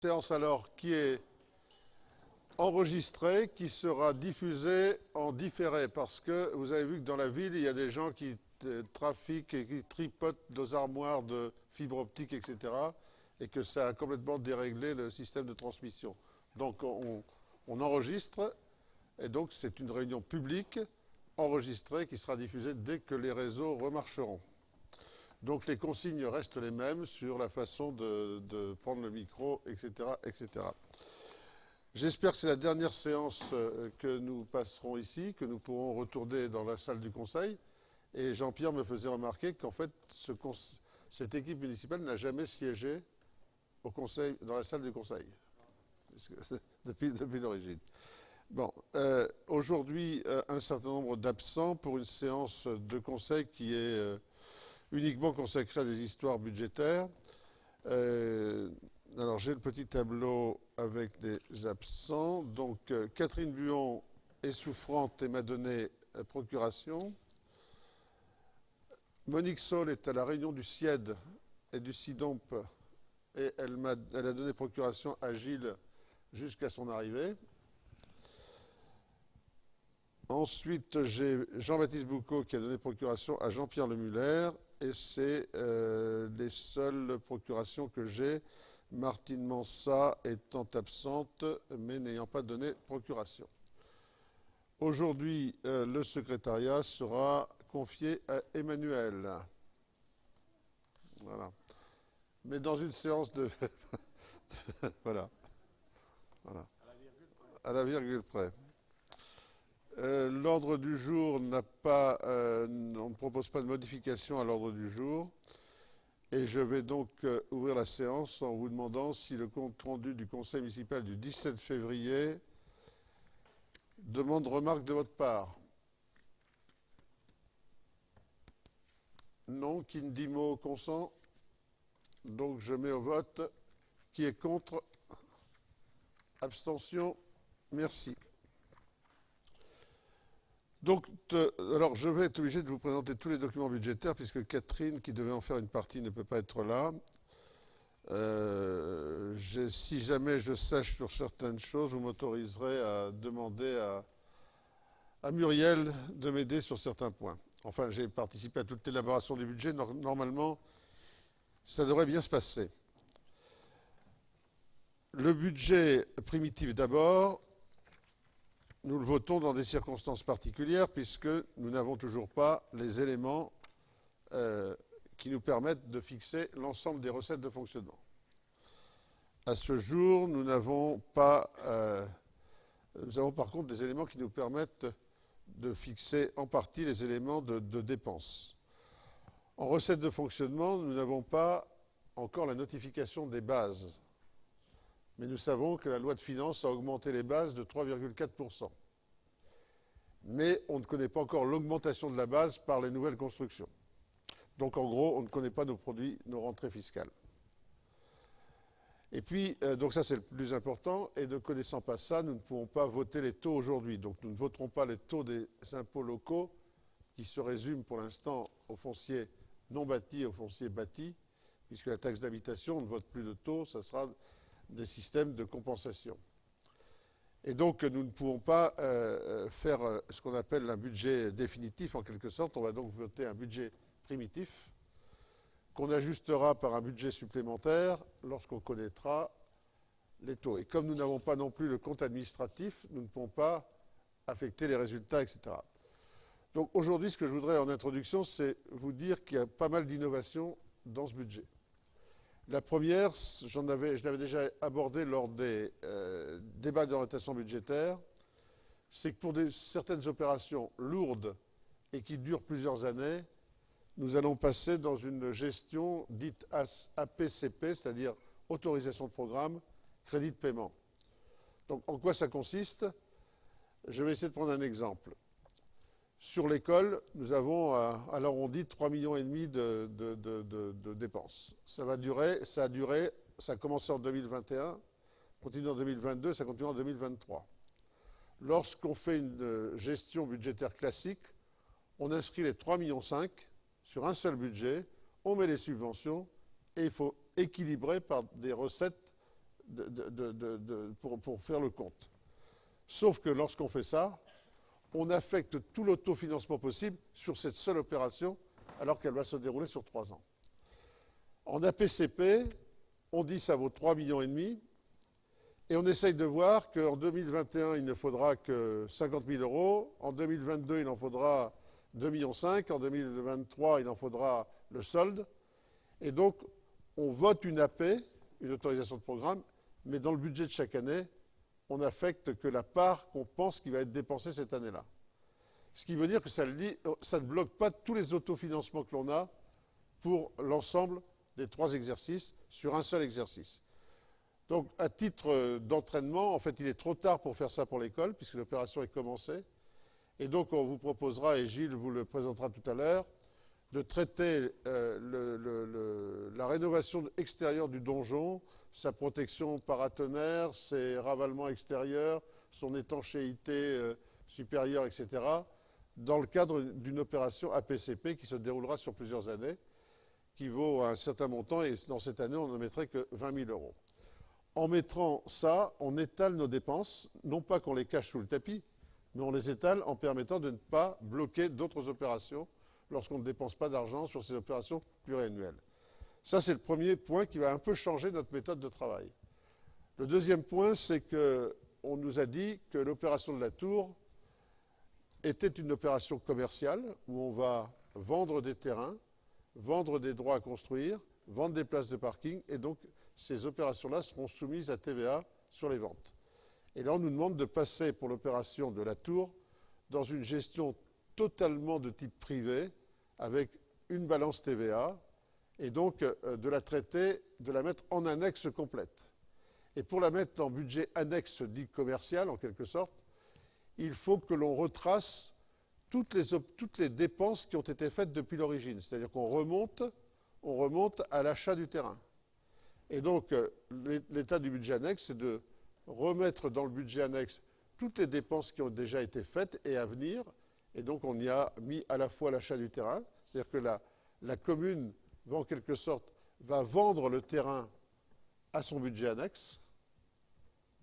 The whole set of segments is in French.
Séance alors qui est enregistrée, qui sera diffusée en différé, parce que vous avez vu que dans la ville, il y a des gens qui trafiquent et qui tripotent nos armoires de fibres optiques, etc., et que ça a complètement déréglé le système de transmission. Donc on enregistre, et donc c'est une réunion publique enregistrée qui sera diffusée dès que les réseaux remarcheront. Donc les consignes restent les mêmes sur la façon de prendre le micro, etc., etc. J'espère que c'est la dernière séance que nous passerons ici, que nous pourrons retourner dans la salle du Conseil. Et Jean-Pierre me faisait remarquer qu'en fait, cette équipe municipale n'a jamais siégé au Conseil, dans la salle du Conseil, depuis l'origine. Bon, aujourd'hui, un certain nombre d'absents pour une séance de Conseil qui est uniquement consacrée à des histoires budgétaires. Alors j'ai le petit tableau avec des absents. Donc Catherine Buon est souffrante et m'a donné procuration. Monique Saul est à la réunion du SIED et du SIDOMP et elle a donné procuration à Gilles jusqu'à son arrivée. Ensuite, j'ai Jean-Baptiste Boucaud qui a donné procuration à Jean-Pierre Lemuller et c'est les seules procurations que j'ai, Martine Mansat étant absente mais n'ayant pas donné procuration. Aujourd'hui, le secrétariat sera confié à Emmanuel. Voilà. Mais dans une séance de... voilà. À la virgule près. L'ordre du jour n'a pas... on ne propose pas de modification à l'ordre du jour. Et je vais donc ouvrir la séance en vous demandant si le compte rendu du Conseil municipal du 17 février demande remarque de votre part. Non, qui ne dit mot consent. Donc je mets au vote. Qui est contre? Abstention? Merci. Donc, alors je vais être obligé de vous présenter tous les documents budgétaires puisque Catherine, qui devait en faire une partie, ne peut pas être là. Si jamais je sache sur certaines choses, vous m'autoriserez à demander à Muriel de m'aider sur certains points. Enfin, j'ai participé à toute l'élaboration du budget. Normalement, ça devrait bien se passer. Le budget primitif d'abord, nous le votons dans des circonstances particulières puisque nous n'avons toujours pas les éléments qui nous permettent de fixer l'ensemble des recettes de fonctionnement. À ce jour, nous n'avons pas... nous avons par contre des éléments qui nous permettent de fixer en partie les éléments de dépenses. En recettes de fonctionnement, nous n'avons pas encore la notification des bases. Mais nous savons que la loi de finances a augmenté les bases de 3,4%. Mais on ne connaît pas encore l'augmentation de la base par les nouvelles constructions. Donc en gros, on ne connaît pas nos produits, nos rentrées fiscales. Et puis, donc ça c'est le plus important, et ne connaissant pas ça, nous ne pouvons pas voter les taux aujourd'hui. Donc nous ne voterons pas les taux des impôts locaux, qui se résument pour l'instant au foncier non bâti et au foncier bâti, puisque la taxe d'habitation, on ne vote plus de taux, ça sera des systèmes de compensation. Et donc nous ne pouvons pas faire ce qu'on appelle un budget définitif en quelque sorte. On va donc voter un budget primitif qu'on ajustera par un budget supplémentaire lorsqu'on connaîtra les taux. Et comme nous n'avons pas non plus le compte administratif, nous ne pouvons pas affecter les résultats, etc. Donc aujourd'hui, ce que je voudrais en introduction, c'est vous dire qu'il y a pas mal d'innovations dans ce budget. La première, je l'avais déjà abordé lors des débats d'orientation budgétaire, c'est que pour certaines opérations lourdes et qui durent plusieurs années, nous allons passer dans une gestion dite APCP, c'est-à-dire autorisation de programme, crédit de paiement. Donc en quoi ça consiste? Je vais essayer de prendre un exemple. Sur l'école, nous avons à l'arrondi 3,5 millions de dépenses. Ça a commencé en 2021, continue en 2022, ça continue en 2023. Lorsqu'on fait une gestion budgétaire classique, on inscrit les 3,5 millions sur un seul budget, on met les subventions et il faut équilibrer par des recettes pour faire le compte. Sauf que lorsqu'on fait ça, on affecte tout l'autofinancement possible sur cette seule opération, alors qu'elle va se dérouler sur 3 ans. En APCP, on dit que ça vaut 3,5 millions, et on essaye de voir qu'en 2021, il ne faudra que 50 000 euros, en 2022, il en faudra 2,5 millions, en 2023, il en faudra le solde, et donc on vote une AP, une autorisation de programme, mais dans le budget de chaque année, on n'affecte que la part qu'on pense qui va être dépensée cette année-là. Ce qui veut dire que ça ne bloque pas tous les autofinancements que l'on a pour l'ensemble des 3 exercices sur un seul exercice. Donc, à titre d'entraînement, en fait, il est trop tard pour faire ça pour l'école, puisque l'opération est commencée. Et donc, on vous proposera, et Gilles vous le présentera tout à l'heure, de traiter la rénovation extérieure du donjon, sa protection paratonnerre, ses ravalements extérieurs, son étanchéité supérieure, etc., dans le cadre d'une opération APCP qui se déroulera sur plusieurs années, qui vaut un certain montant, et dans cette année, on ne mettrait que 20 000 euros. En mettant ça, on étale nos dépenses, non pas qu'on les cache sous le tapis, mais on les étale en permettant de ne pas bloquer d'autres opérations lorsqu'on ne dépense pas d'argent sur ces opérations pluriannuelles. Ça, c'est le premier point qui va un peu changer notre méthode de travail. Le deuxième point, c'est qu'on nous a dit que l'opération de la Tour était une opération commerciale où on va vendre des terrains, vendre des droits à construire, vendre des places de parking, et donc ces opérations-là seront soumises à TVA sur les ventes. Et là, on nous demande de passer pour l'opération de la Tour dans une gestion totalement de type privé, avec une balance TVA, et donc de la traiter, de la mettre en annexe complète. Et pour la mettre en budget annexe dit commercial, en quelque sorte, il faut que l'on retrace toutes les dépenses qui ont été faites depuis l'origine. C'est-à-dire qu'on remonte à l'achat du terrain. Et donc, l'état du budget annexe, c'est de remettre dans le budget annexe toutes les dépenses qui ont déjà été faites et à venir. Et donc, on y a mis à la fois l'achat du terrain, c'est-à-dire que la commune va en quelque sorte vendre le terrain à son budget annexe,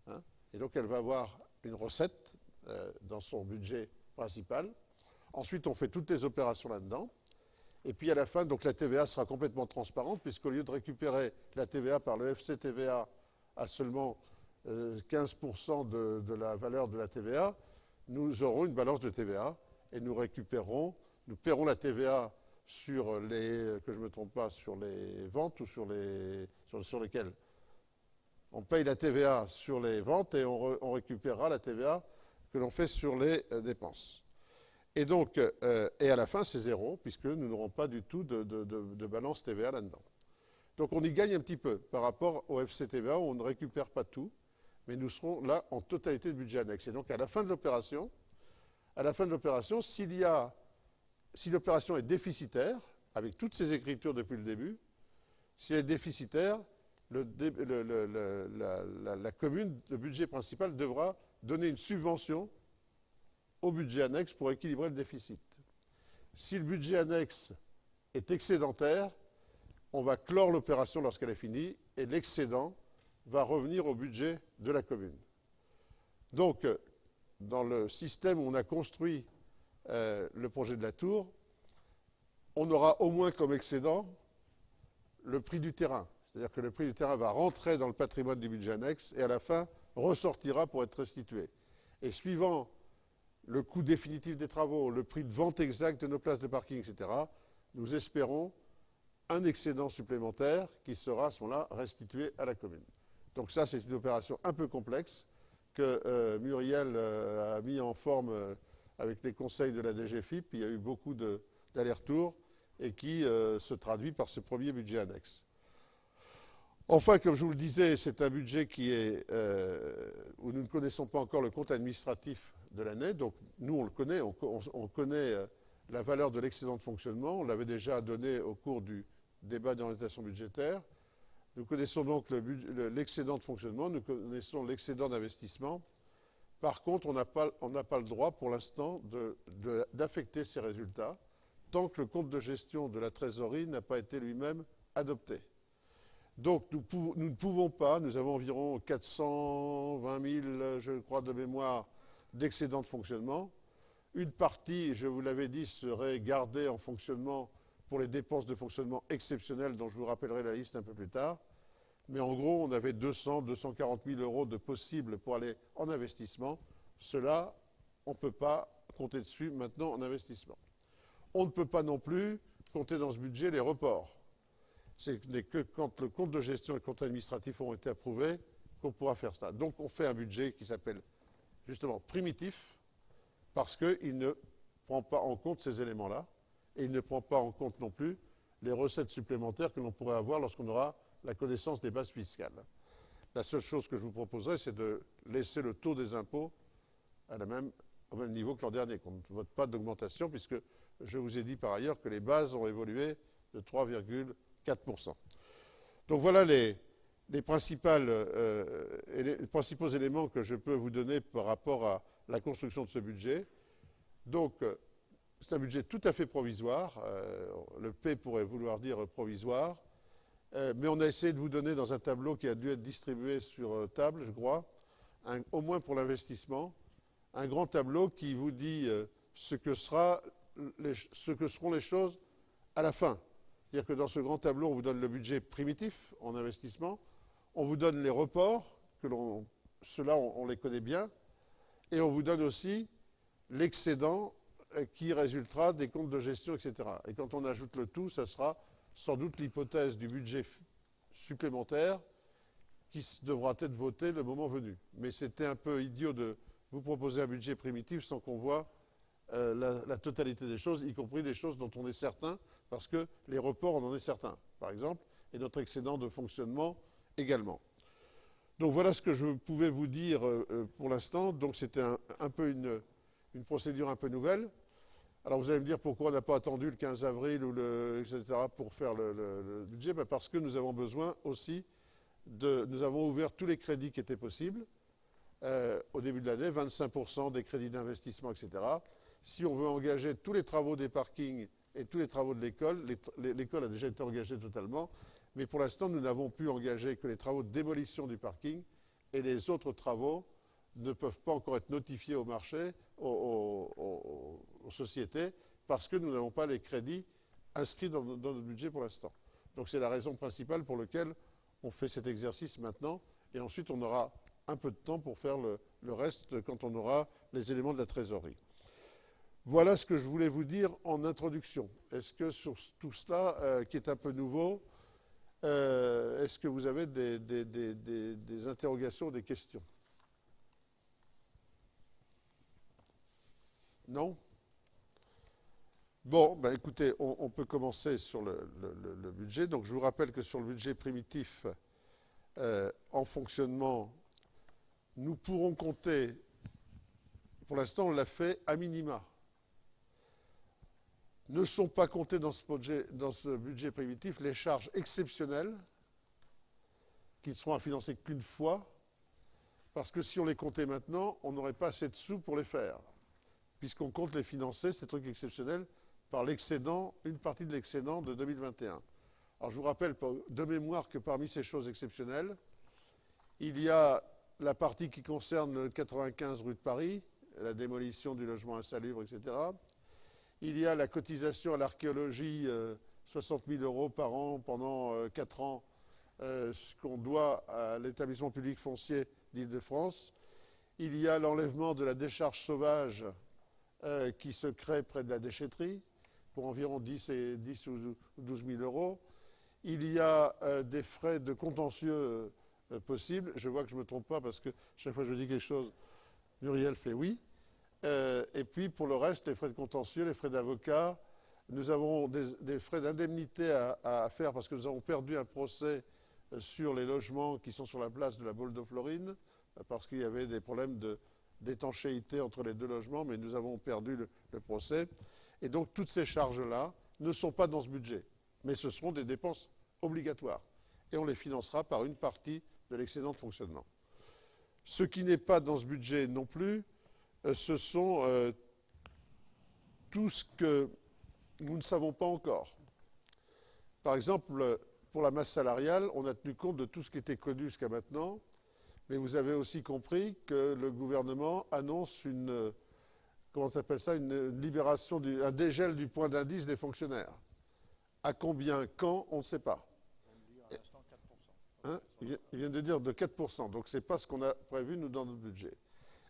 hein, et donc elle va avoir une recette dans son budget principal. Ensuite, on fait toutes les opérations là-dedans. Et puis à la fin, donc la TVA sera complètement transparente, puisqu'au lieu de récupérer la TVA par le FCTVA à seulement 15% de la valeur de la TVA, nous aurons une balance de TVA et nous paierons la TVA sur les, que je ne me trompe pas, sur les ventes ou sur lesquelles on paye la TVA sur les ventes et on récupérera la TVA que l'on fait sur les dépenses. Et donc, et à la fin, c'est zéro, puisque nous n'aurons pas du tout de balance TVA là-dedans. Donc on y gagne un petit peu par rapport au FCTVA où on ne récupère pas tout, mais nous serons là en totalité de budget annexe. Et donc à la fin de l'opération, si l'opération est déficitaire, avec toutes ces écritures depuis le début, si elle est déficitaire, la commune, le budget principal devra donner une subvention au budget annexe pour équilibrer le déficit. Si le budget annexe est excédentaire, on va clore l'opération lorsqu'elle est finie et l'excédent va revenir au budget de la commune. Donc, dans le système où on a construit le projet de la Tour, on aura au moins comme excédent le prix du terrain. C'est-à-dire que le prix du terrain va rentrer dans le patrimoine du budget annexe et à la fin ressortira pour être restitué. Et suivant le coût définitif des travaux, le prix de vente exact de nos places de parking, etc., nous espérons un excédent supplémentaire qui sera à ce moment-là restitué à la commune. Donc ça, c'est une opération un peu complexe que Muriel a mis en forme avec les conseils de la DGFiP. Il y a eu beaucoup d'allers-retours et qui se traduit par ce premier budget annexe. Enfin, comme je vous le disais, c'est un budget qui est où nous ne connaissons pas encore le compte administratif de l'année. Donc nous, on le connaît, on connaît la valeur de l'excédent de fonctionnement. On l'avait déjà donné au cours du débat d'orientation budgétaire. Nous connaissons donc l'excédent de fonctionnement, nous connaissons l'excédent d'investissement. Par contre, on n'a pas le droit pour l'instant d'affecter ces résultats tant que le compte de gestion de la trésorerie n'a pas été lui-même adopté. Donc nous ne pouvons pas, nous avons environ 420 000, je crois, de mémoire d'excédents de fonctionnement. Une partie, je vous l'avais dit, serait gardée en fonctionnement pour les dépenses de fonctionnement exceptionnelles, dont je vous rappellerai la liste un peu plus tard. Mais en gros, on avait 200 240 000 euros de possibles pour aller en investissement. Cela, on ne peut pas compter dessus maintenant en investissement. On ne peut pas non plus compter dans ce budget les reports. Ce n'est que quand le compte de gestion et le compte administratif ont été approuvés qu'on pourra faire ça. Donc on fait un budget qui s'appelle justement primitif, parce qu'il ne prend pas en compte ces éléments-là, et il ne prend pas en compte non plus les recettes supplémentaires que l'on pourrait avoir lorsqu'on aura la connaissance des bases fiscales. La seule chose que je vous proposerai, c'est de laisser le taux des impôts au même niveau que l'an dernier, qu'on ne vote pas d'augmentation, puisque je vous ai dit par ailleurs que les bases ont évolué de 3,4%. Donc voilà les principaux éléments que je peux vous donner par rapport à la construction de ce budget. Donc, c'est un budget tout à fait provisoire. Le P pourrait vouloir dire provisoire. Mais on a essayé de vous donner dans un tableau qui a dû être distribué sur table, je crois, au moins pour l'investissement, un grand tableau qui vous dit ce que seront les choses à la fin. C'est-à-dire que dans ce grand tableau, on vous donne le budget primitif en investissement, on vous donne les reports, ceux-là on les connaît bien, et on vous donne aussi l'excédent qui résultera des comptes de gestion, etc. Et quand on ajoute le tout, ça sera sans doute l'hypothèse du budget supplémentaire qui devra être voté le moment venu. Mais c'était un peu idiot de vous proposer un budget primitif sans qu'on voit la totalité des choses, y compris des choses dont on est certain, parce que les reports, on en est certain, par exemple, et notre excédent de fonctionnement également. Donc voilà ce que je pouvais vous dire pour l'instant. Donc c'était un peu une procédure un peu nouvelle. Alors vous allez me dire pourquoi on n'a pas attendu le 15 avril ou etc. pour faire le budget. Ben parce que nous avons besoin aussi nous avons ouvert tous les crédits qui étaient possibles au début de l'année, 25% des crédits d'investissement, etc. Si on veut engager tous les travaux des parkings et tous les travaux de l'école, l'école a déjà été engagée totalement, mais pour l'instant nous n'avons pu engager que les travaux de démolition du parking, et les autres travaux ne peuvent pas encore être notifiés au marché, aux sociétés, parce que nous n'avons pas les crédits inscrits dans notre budget pour l'instant. Donc c'est la raison principale pour laquelle on fait cet exercice maintenant, et ensuite on aura un peu de temps pour faire le reste quand on aura les éléments de la trésorerie. Voilà ce que je voulais vous dire en introduction. Est-ce que sur tout cela, qui est un peu nouveau, est-ce que vous avez des interrogations, des questions? Non? Bon, ben écoutez, on peut commencer sur le budget. Donc je vous rappelle que sur le budget primitif, en fonctionnement, nous pourrons compter, pour l'instant on l'a fait à minima. Ne sont pas comptées dans ce budget primitif les charges exceptionnelles qui ne seront à financer qu'une fois, parce que si on les comptait maintenant, on n'aurait pas assez de sous pour les faire, puisqu'on compte les financer, ces trucs exceptionnels, par l'excédent, une partie de l'excédent de 2021. Alors je vous rappelle de mémoire que parmi ces choses exceptionnelles, il y a la partie qui concerne le 95 rue de Paris, la démolition du logement insalubre, etc. Il y a la cotisation à l'archéologie, 60 000 euros par an pendant 4 ans, ce qu'on doit à l'établissement public foncier d'Île-de-France. Il y a l'enlèvement de la décharge sauvage qui se crée près de la déchetterie pour environ 10 ou 12 000 euros. Il y a des frais de contentieux possibles. Je vois que je ne me trompe pas parce que chaque fois que je dis quelque chose, Muriel fait oui. Et puis pour le reste, les frais de contentieux, les frais d'avocat, nous avons des frais d'indemnité à faire parce que nous avons perdu un procès sur les logements qui sont sur la place de la Boldo-Florine, parce qu'il y avait des problèmes d'étanchéité entre les deux logements, mais nous avons perdu le procès. Et donc toutes ces charges-là ne sont pas dans ce budget, mais ce seront des dépenses obligatoires. Et on les financera par une partie de l'excédent de fonctionnement. Ce qui n'est pas dans ce budget non plus, ce sont tout ce que nous ne savons pas encore. Par exemple, pour la masse salariale, on a tenu compte de tout ce qui était connu jusqu'à maintenant, mais vous avez aussi compris que le gouvernement annonce une, comment s'appelle ça, une libération, un dégel du point d'indice des fonctionnaires. À combien, quand, on ne sait pas. Hein, il vient de dire de 4%, donc ce n'est pas ce qu'on a prévu, nous, dans notre budget.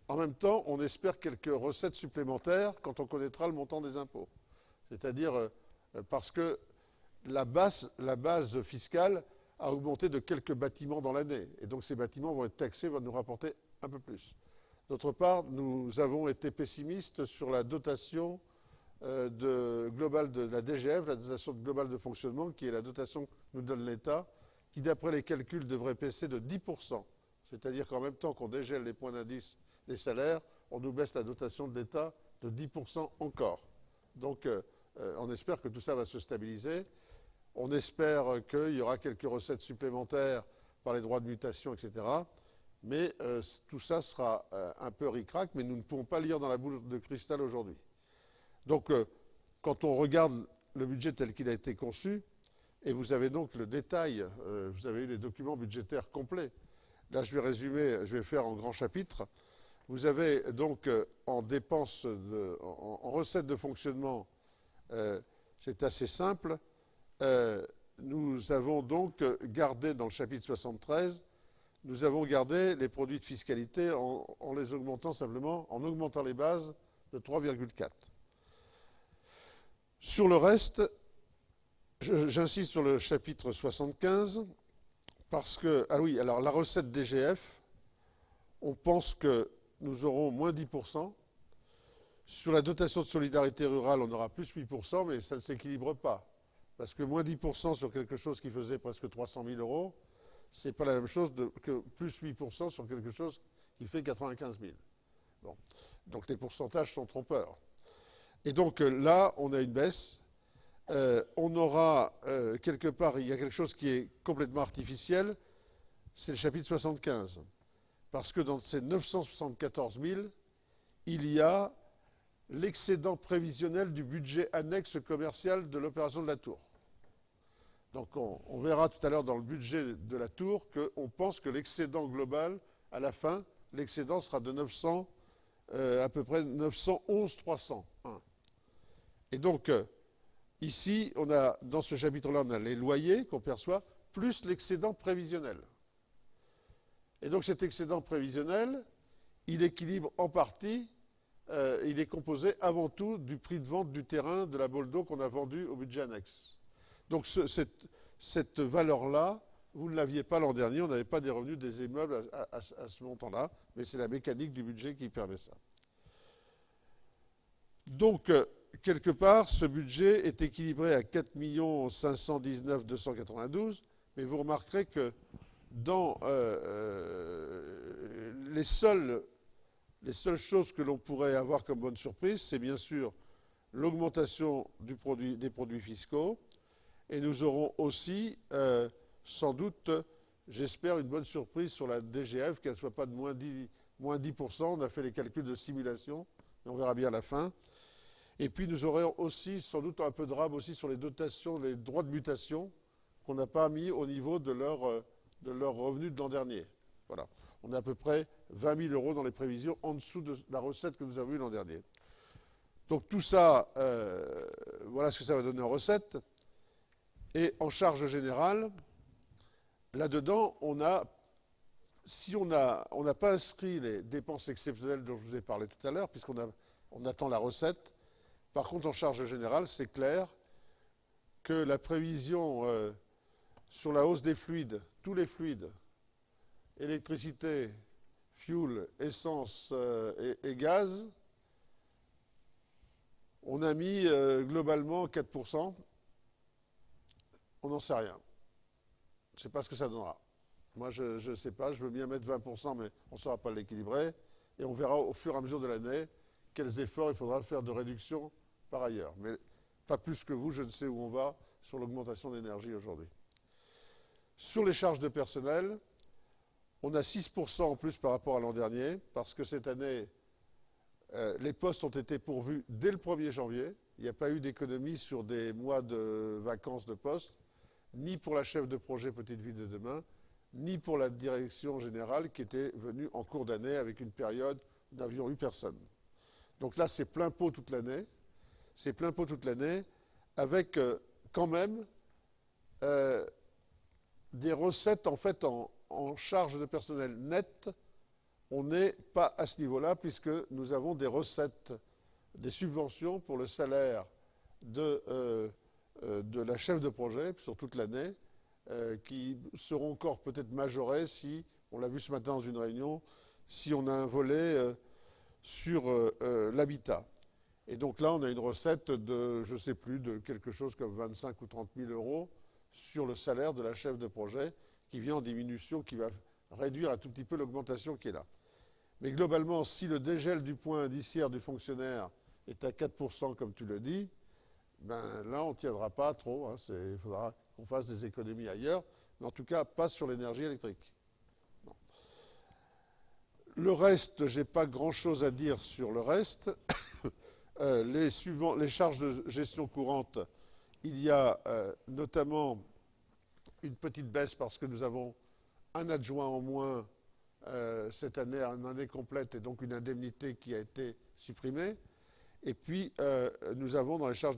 En même temps, on espère quelques recettes supplémentaires quand on connaîtra le montant des impôts. C'est-à-dire parce que la base fiscale a augmenté de quelques bâtiments dans l'année. Et donc ces bâtiments vont être taxés, vont nous rapporter un peu plus. D'autre part, nous avons été pessimistes sur la dotation globale de la DGF, la dotation globale de fonctionnement, qui est la dotation que nous donne l'État, qui d'après les calculs devrait baisser de 10%. C'est-à-dire qu'en même temps qu'on dégèle les points d'indice des salaires, on nous baisse la dotation de l'État de 10% encore. Donc on espère que tout ça va se stabiliser. On espère qu'il y aura quelques recettes supplémentaires par les droits de mutation, etc. Mais tout ça sera un peu ric-rac, mais nous ne pouvons pas lire dans la boule de cristal aujourd'hui. Donc, quand on regarde le budget tel qu'il a été conçu, et vous avez donc le détail, vous avez eu les documents budgétaires complets. Là, je vais résumer, je vais faire en grands chapitres. Vous avez donc en dépenses, en recettes de fonctionnement, c'est assez simple. Nous avons donc gardé dans le chapitre 73, nous avons gardé les produits de fiscalité en les augmentant simplement, en augmentant les bases de 3,4. Sur le reste, j'insiste sur le chapitre 75, parce que, ah oui, alors la recette DGF, on pense que nous aurons moins 10%. Sur la dotation de solidarité rurale, on aura plus 8%, mais ça ne s'équilibre pas. Parce que moins 10% sur quelque chose qui faisait presque 300 000 euros, ce n'est pas la même chose que plus 8% sur quelque chose qui fait 95 000. Bon. Donc les pourcentages sont trompeurs. Et donc là, on a une baisse. On aura quelque part, il y a quelque chose qui est complètement artificiel, c'est le chapitre 75. Parce que dans ces 974 000, il y a l'excédent prévisionnel du budget annexe commercial de l'opération de la Tour. Donc on verra tout à l'heure dans le budget de la Tour qu'on pense que l'excédent global, à la fin, l'excédent sera de 900, à peu près 911 301. Et donc, ici, on a, dans ce chapitre-là, on a les loyers qu'on perçoit, plus l'excédent prévisionnel. Et donc cet excédent prévisionnel, il équilibre en partie, il est composé avant tout du prix de vente du terrain de la Boldo qu'on a vendu au budget annexe. Donc cette valeur-là, vous ne l'aviez pas l'an dernier, on n'avait pas des revenus des immeubles à ce montant-là, mais c'est la mécanique du budget qui permet ça. Donc, quelque part, ce budget est équilibré à 4 519 292, mais vous remarquerez que dans les seules choses que l'on pourrait avoir comme bonne surprise, c'est bien sûr l'augmentation des produits fiscaux, et nous aurons aussi, sans doute, j'espère, une bonne surprise sur la DGF, qu'elle ne soit pas de moins 10%. On a fait les calculs de simulation, mais on verra bien à la fin. Et puis nous aurons aussi, sans doute, un peu de rab aussi sur les dotations, les droits de mutation, qu'on n'a pas mis au niveau de leur revenus de l'an dernier. Voilà. On a à peu près 20 000 euros dans les prévisions en dessous de la recette que nous avons eue l'an dernier. Donc tout ça, voilà ce que ça va donner en recettes. Et en charge générale, là-dedans, si on n'a pas inscrit les dépenses exceptionnelles dont je vous ai parlé tout à l'heure, puisqu'on attend la recette. Par contre, en charge générale, c'est clair que la prévision sur la hausse des fluides, tous les fluides, électricité, fuel, essence et gaz, on a mis globalement 4%. On n'en sait rien. Je ne sais pas ce que ça donnera. Moi, je ne sais pas. Je veux bien mettre 20%, mais on ne saura pas l'équilibrer. Et on verra au fur et à mesure de l'année quels efforts il faudra faire de réduction par ailleurs. Mais pas plus que vous, je ne sais où on va sur l'augmentation d'énergie aujourd'hui. Sur les charges de personnel, on a 6% en plus par rapport à l'an dernier, parce que cette année, les postes ont été pourvus dès le 1er janvier. Il n'y a pas eu d'économie sur des mois de vacances de poste. ni pour la chef de projet Petite Ville de demain, ni pour la direction générale qui était venue en cours d'année avec une période où nous n'avions eu personne. Donc là, c'est plein pot toute l'année. C'est plein pot toute l'année avec quand même des recettes en fait en charge de personnel net. On n'est pas à ce niveau-là puisque nous avons des recettes, des subventions pour le salaire de la chef de projet sur toute l'année qui seront encore peut-être majorées si, on l'a vu ce matin dans une réunion, si on a un volet sur l'habitat. Et donc là, on a une recette de, je ne sais plus, de quelque chose comme 25 ou 30 000 euros sur le salaire de la chef de projet qui vient en diminution, qui va réduire un tout petit peu l'augmentation qui est là. Mais globalement, si le dégel du point indiciaire du fonctionnaire est à 4%, comme tu le dis, ben là, on ne tiendra pas trop. Hein, il faudra qu'on fasse des économies ailleurs, mais en tout cas, pas sur l'énergie électrique. Non. Le reste, je n'ai pas grand-chose à dire sur le reste. Les charges de gestion courante, il y a notamment une petite baisse parce que nous avons un adjoint en moins cette année, une année complète, et donc une indemnité qui a été supprimée. Et puis, nous avons dans les charges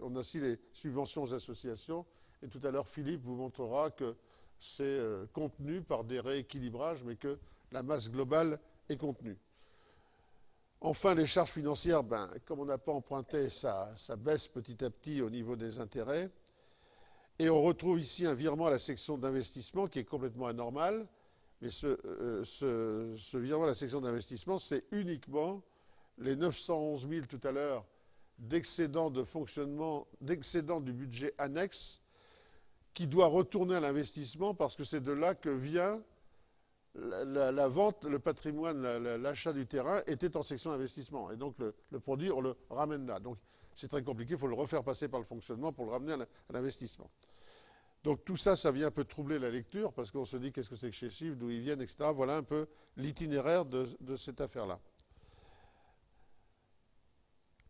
on a aussi les subventions aux associations. Et tout à l'heure, Philippe vous montrera que c'est contenu par des rééquilibrages, mais que la masse globale est contenue. Enfin, les charges financières, ben, comme on n'a pas emprunté, ça baisse petit à petit au niveau des intérêts. Et on retrouve ici un virement à la section d'investissement qui est complètement anormal. Mais ce virement à la section d'investissement, c'est uniquement les 911 000 tout à l'heure d'excédent de fonctionnement, d'excédent du budget annexe qui doit retourner à l'investissement parce que c'est de là que vient la vente, le patrimoine, l'achat du terrain était en section d'investissement. Et donc le produit, on le ramène là. Donc c'est très compliqué, il faut le refaire passer par le fonctionnement pour le ramener à l'investissement. Donc tout ça, ça vient un peu troubler la lecture parce qu'on se dit qu'est-ce que c'est que ces chiffres, d'où ils viennent, etc. Voilà un peu l'itinéraire de cette affaire-là.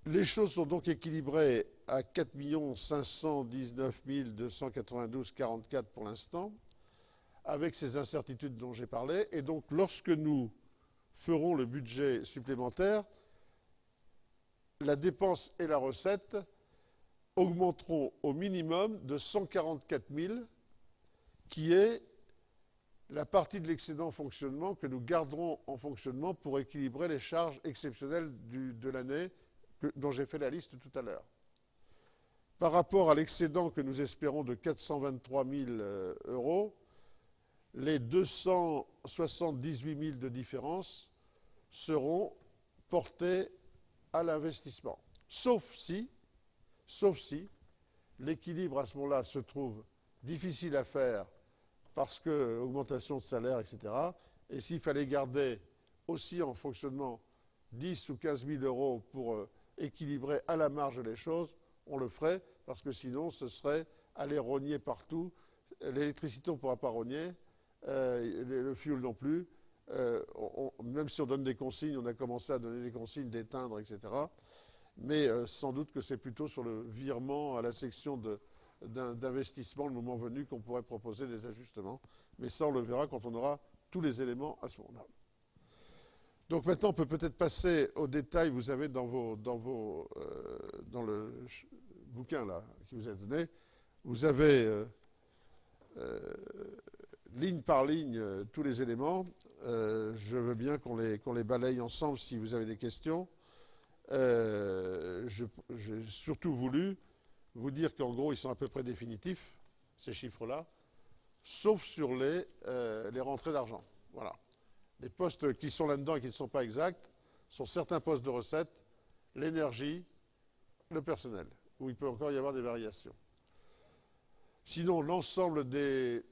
Les choses sont donc équilibrées à 4 519 292,44 pour l'instant, avec ces incertitudes dont j'ai parlé. Et donc, lorsque nous ferons le budget supplémentaire, la dépense et la recette augmenteront au minimum de 144 000, qui est la partie de l'excédent fonctionnement que nous garderons en fonctionnement pour équilibrer les charges exceptionnelles de l'année dont j'ai fait la liste tout à l'heure. Par rapport à l'excédent que nous espérons de 423 000 euros, les 278 000 de différence seront portés à l'investissement. Sauf si l'équilibre à ce moment-là se trouve difficile à faire parce que augmentation de salaire, etc. Et s'il fallait garder aussi en fonctionnement 10 ou 15 000 euros pour équilibrer à la marge les choses, on le ferait, parce que sinon ce serait aller rogner partout. L'électricité, on ne pourra pas rogner, le fuel non plus. Même si on donne des consignes, on a commencé à donner des consignes d'éteindre, etc. Mais sans doute que c'est plutôt sur le virement à la section d'investissement, le moment venu, qu'on pourrait proposer des ajustements. Mais ça, on le verra quand on aura tous les éléments à ce moment-là. Donc maintenant, on peut peut-être passer aux détails. Vous avez dans le bouquin là, qui vous est donné, vous avez ligne par ligne tous les éléments. Je veux bien qu'on les balaye ensemble si vous avez des questions. J'ai surtout voulu vous dire qu'en gros, ils sont à peu près définitifs, ces chiffres-là, sauf sur les rentrées d'argent. Voilà. Les postes qui sont là-dedans et qui ne sont pas exacts sont certains postes de recettes, l'énergie, le personnel, où il peut encore y avoir des variations. Sinon, l'ensemble des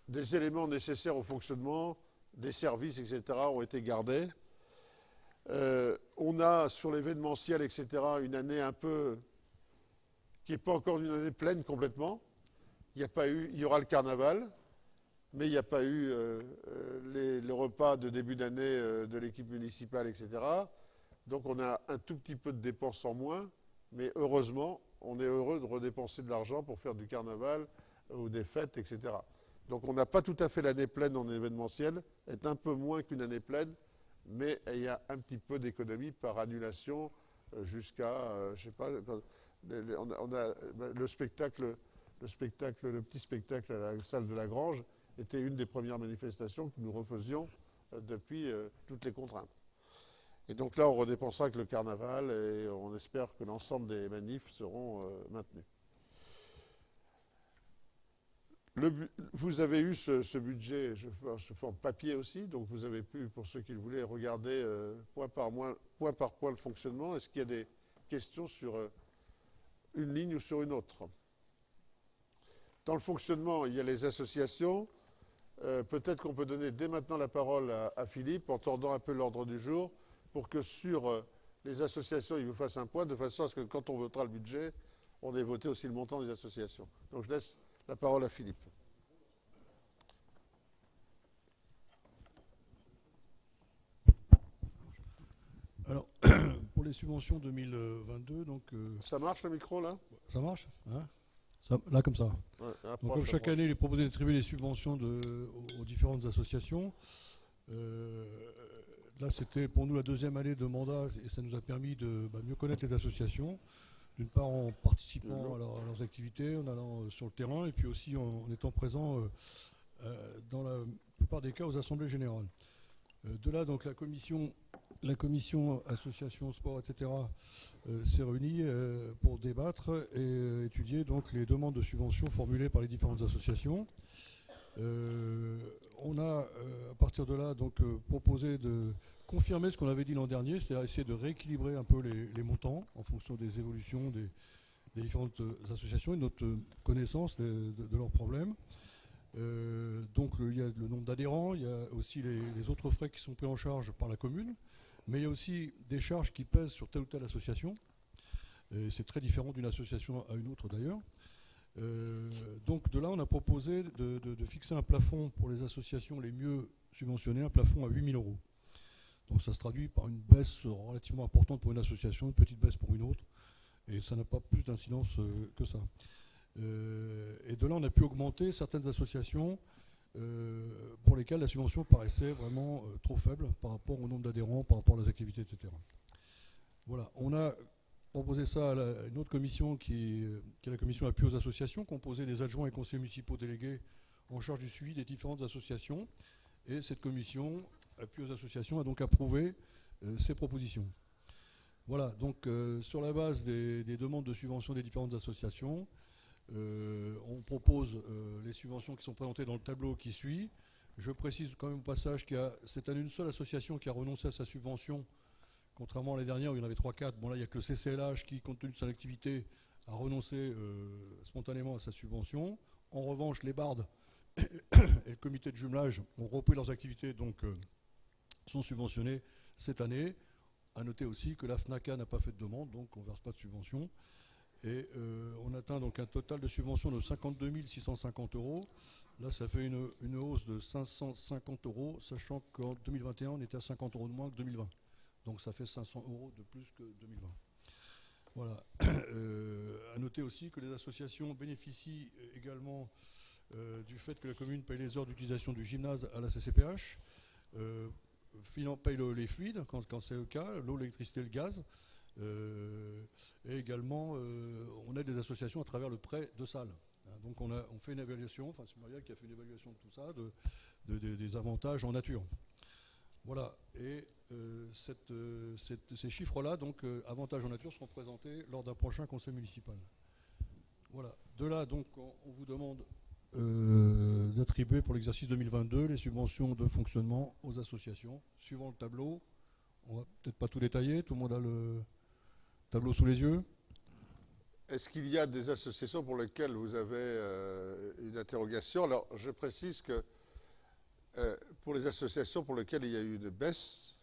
éléments nécessaires au fonctionnement, des services, etc., ont été gardés. On a, sur l'événementiel, etc., une année un peu qui n'est pas encore une année pleine complètement. Il y aura le carnaval, mais il n'y a pas eu les repas de début d'année de l'équipe municipale, etc. Donc on a un tout petit peu de dépenses en moins, mais heureusement, on est heureux de redépenser de l'argent pour faire du carnaval ou des fêtes, etc. Donc on n'a pas tout à fait l'année pleine en événementiel, est un peu moins qu'une année pleine, mais il y a un petit peu d'économie par annulation jusqu'à, je sais pas, on a le spectacle, le petit spectacle à la salle de la Grange était une des premières manifestations que nous refaisions depuis toutes les contraintes. Et donc là, on redépensera que le carnaval et on espère que l'ensemble des manifs seront maintenus. Vous avez eu ce budget sous forme papier aussi, donc vous avez pu, pour ceux qui le voulaient, regarder point par point le fonctionnement. Est-ce qu'il y a des questions sur une ligne ou sur une autre? Dans le fonctionnement, il y a les associations. Peut-être qu'on peut donner dès maintenant la parole à Philippe en tordant un peu l'ordre du jour pour que sur les associations, il vous fasse un point de façon à ce que quand on votera le budget, on ait voté aussi le montant des associations. Donc je laisse la parole à Philippe. Alors, pour les subventions 2022, donc... Ça marche le micro là? Ça marche hein là, comme ça. Ouais, donc, comme chaque année, il est proposé d'attribuer les subventions aux différentes associations. Là, c'était pour nous la deuxième année de mandat et ça nous a permis de mieux connaître les associations. D'une part en participant à leurs activités, en allant sur le terrain et puis aussi en étant présent dans la plupart des cas aux assemblées générales. De là, donc, la commission association, sport, etc. s'est réunie pour débattre et étudier donc les demandes de subventions formulées par les différentes associations. On a, à partir de là, donc, proposé de confirmer ce qu'on avait dit l'an dernier, c'est-à-dire essayer de rééquilibrer un peu les montants en fonction des évolutions des différentes associations et de notre connaissance de leurs problèmes. Donc il y a le nombre d'adhérents, il y a aussi les autres frais qui sont pris en charge par la commune, mais il y a aussi des charges qui pèsent sur telle ou telle association. C'est très différent d'une association à une autre d'ailleurs. Donc de là, on a proposé de fixer un plafond pour les associations les mieux subventionnées, un plafond à 8 000 €. Donc ça se traduit par une baisse relativement importante pour une association, une petite baisse pour une autre, et ça n'a pas plus d'incidence que ça. Et de là, on a pu augmenter certaines associations pour lesquelles la subvention paraissait vraiment trop faible par rapport au nombre d'adhérents, par rapport à leurs activités, etc. Voilà, on a proposé ça à une autre commission qui est la commission appui aux associations, composée des adjoints et conseillers municipaux délégués en charge du suivi des différentes associations. Et cette commission appui aux associations a donc approuvé ces propositions. Voilà, donc sur la base des demandes de subvention des différentes associations, on propose les subventions qui sont présentées dans le tableau qui suit. Je précise quand même au passage qu'il y a cette année une seule association qui a renoncé à sa subvention, contrairement à l'année dernière où il y en avait 3-4. Bon là, il n'y a que le CCLH qui, compte tenu de son activité, a renoncé spontanément à sa subvention. En revanche, les bardes et le comité de jumelage ont repris leurs activités, donc sont subventionnés cette année. À noter aussi que la FNACA n'a pas fait de demande, donc on ne verse pas de subvention. Et on atteint donc un total de subventions de 52 650 €. Là, ça fait une hausse de 550 €, sachant qu'en 2021, on était à 50 € de moins que 2020. Donc ça fait 500 € de plus que 2020. Voilà. À noter aussi que les associations bénéficient également du fait que la commune paye les heures d'utilisation du gymnase à la CCPH, paye les fluides quand c'est le cas, l'eau, l'électricité, le gaz. Et également, on aide des associations à travers le prêt de salles. Donc on fait une évaluation, enfin c'est Maria qui a fait une évaluation de tout ça, des avantages en nature. Voilà, et ces chiffres-là, donc avantages en nature, seront présentés lors d'un prochain conseil municipal. Voilà, de là donc on vous demande d'attribuer pour l'exercice 2022 les subventions de fonctionnement aux associations. Suivant le tableau, on va peut-être pas tout détailler, tout le monde a le tableau sous les yeux. Est-ce qu'il y a des associations pour lesquelles vous avez une interrogation? Alors, je précise que pour les associations pour lesquelles il y a eu une baisse,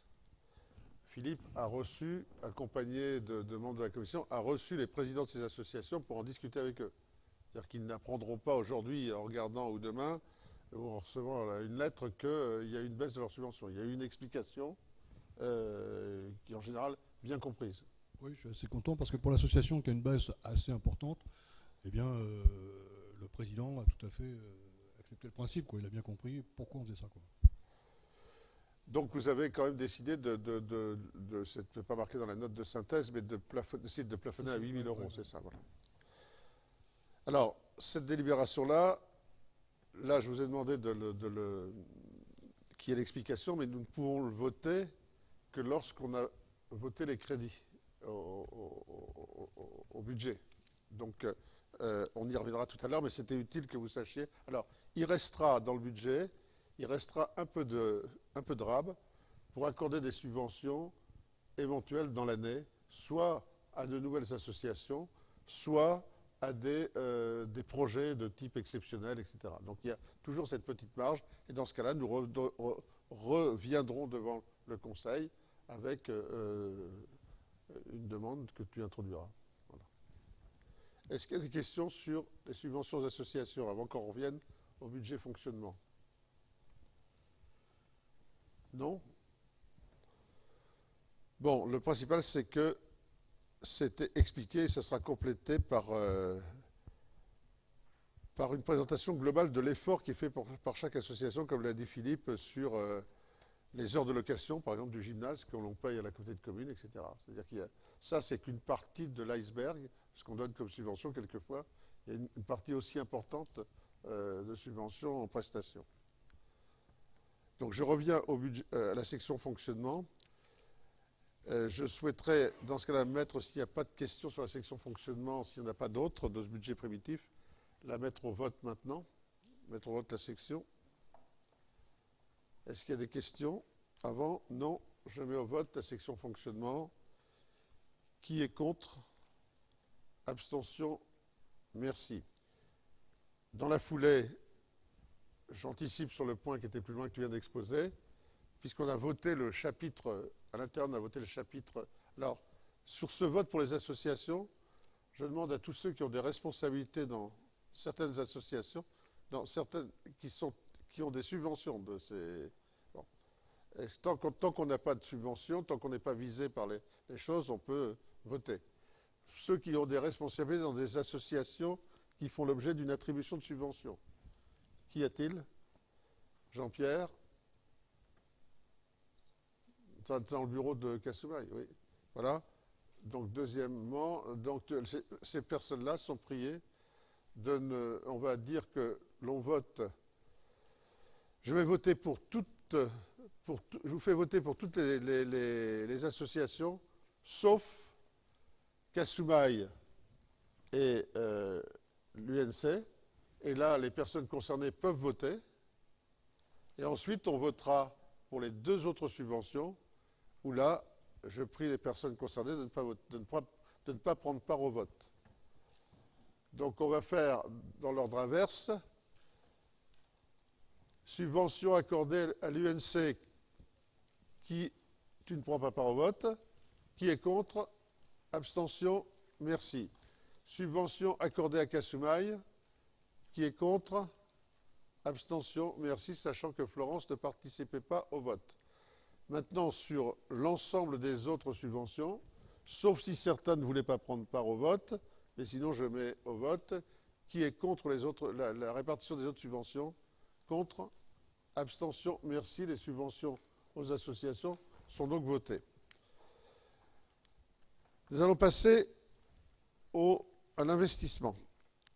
Philippe a reçu, accompagné de membres de la commission, a reçu les présidents de ces associations pour en discuter avec eux. C'est-à-dire qu'ils n'apprendront pas aujourd'hui, en regardant ou demain, ou en recevant une lettre, qu'il y a eu une baisse de leur subvention. Il y a eu une explication qui est en général bien comprise. Oui, je suis assez content parce que pour l'association qui a une base assez importante, eh bien, le président a tout à fait accepté le principe, quoi. Il a bien compris pourquoi on faisait ça, quoi. Donc vous avez quand même décidé c'est pas marqué dans la note de synthèse, mais d'essayer de plafonner à 8 000 euros, c'est ça, voilà. Alors, cette délibération-là, là, je vous ai demandé qu'il y ait l'explication, mais nous ne pouvons le voter que lorsqu'on a voté les crédits au budget. Donc, on y reviendra tout à l'heure, mais c'était utile que vous sachiez. Alors, il restera dans le budget, il restera un peu de RAB pour accorder des subventions éventuelles dans l'année, soit à de nouvelles associations, soit à des projets de type exceptionnel, etc. Donc il y a toujours cette petite marge, et dans ce cas-là, nous reviendrons devant le Conseil avec une demande que tu introduiras. Voilà. Est-ce qu'il y a des questions sur les subventions aux associations, avant qu'on revienne au budget fonctionnement? Non? Bon, le principal, c'est que c'était expliqué et ça sera complété par une présentation globale de l'effort qui est fait par chaque association, comme l'a dit Philippe, sur les heures de location, par exemple, du gymnase, que l'on paye à la communauté de communes, etc. C'est-à-dire qu'il y a, ça, c'est qu'une partie de l'iceberg, ce qu'on donne comme subvention quelquefois. Il y a une partie aussi importante de subventions en prestations. Donc je reviens au budget, à la section fonctionnement. Je souhaiterais, dans ce cas-là, mettre, s'il n'y a pas de questions sur la section fonctionnement, s'il n'y en a pas d'autres de ce budget primitif, la mettre au vote maintenant. Mettre au vote la section. Est-ce qu'il y a des questions avant? Non. Je mets au vote la section fonctionnement. Qui est contre? Abstention? Merci. Dans la foulée, j'anticipe sur le point qui était plus loin que tu viens d'exposer, puisqu'on a voté le chapitre, à l'intérieur on a voté le chapitre. Alors, sur ce vote pour les associations, je demande à tous ceux qui ont des responsabilités dans certaines associations, dans certaines qui ont des subventions de ces. Bon. Tant qu'on n'a pas de subvention, tant qu'on n'est pas visé par les choses, on peut voter. Ceux qui ont des responsabilités dans des associations qui font l'objet d'une attribution de subvention. Qu'y a-t-il? Jean-Pierre? Dans le bureau de Kasumai, oui. Voilà. Donc, deuxièmement, donc, ces personnes-là sont priées on va dire que l'on vote. Je vais voter pour toutes. Je vous fais voter pour toutes les associations, sauf Kasumai et l'UNC. Et là, les personnes concernées peuvent voter. Et ensuite, on votera pour les deux autres subventions, où là, je prie les personnes concernées de ne pas prendre part au vote. Donc, on va faire dans l'ordre inverse. Subvention accordée à l'UNC, tu ne prends pas part au vote. Qui est contre? Abstention? Merci. Subvention accordée à Kasumai. Qui est contre? Abstention? Merci, sachant que Florence ne participait pas au vote. Maintenant, sur l'ensemble des autres subventions, sauf si certains ne voulaient pas prendre part au vote, mais sinon je mets au vote. Qui est contre la répartition des autres subventions? Contre? Abstention? Merci. Les subventions aux associations sont donc votées. Nous allons passer à l'investissement.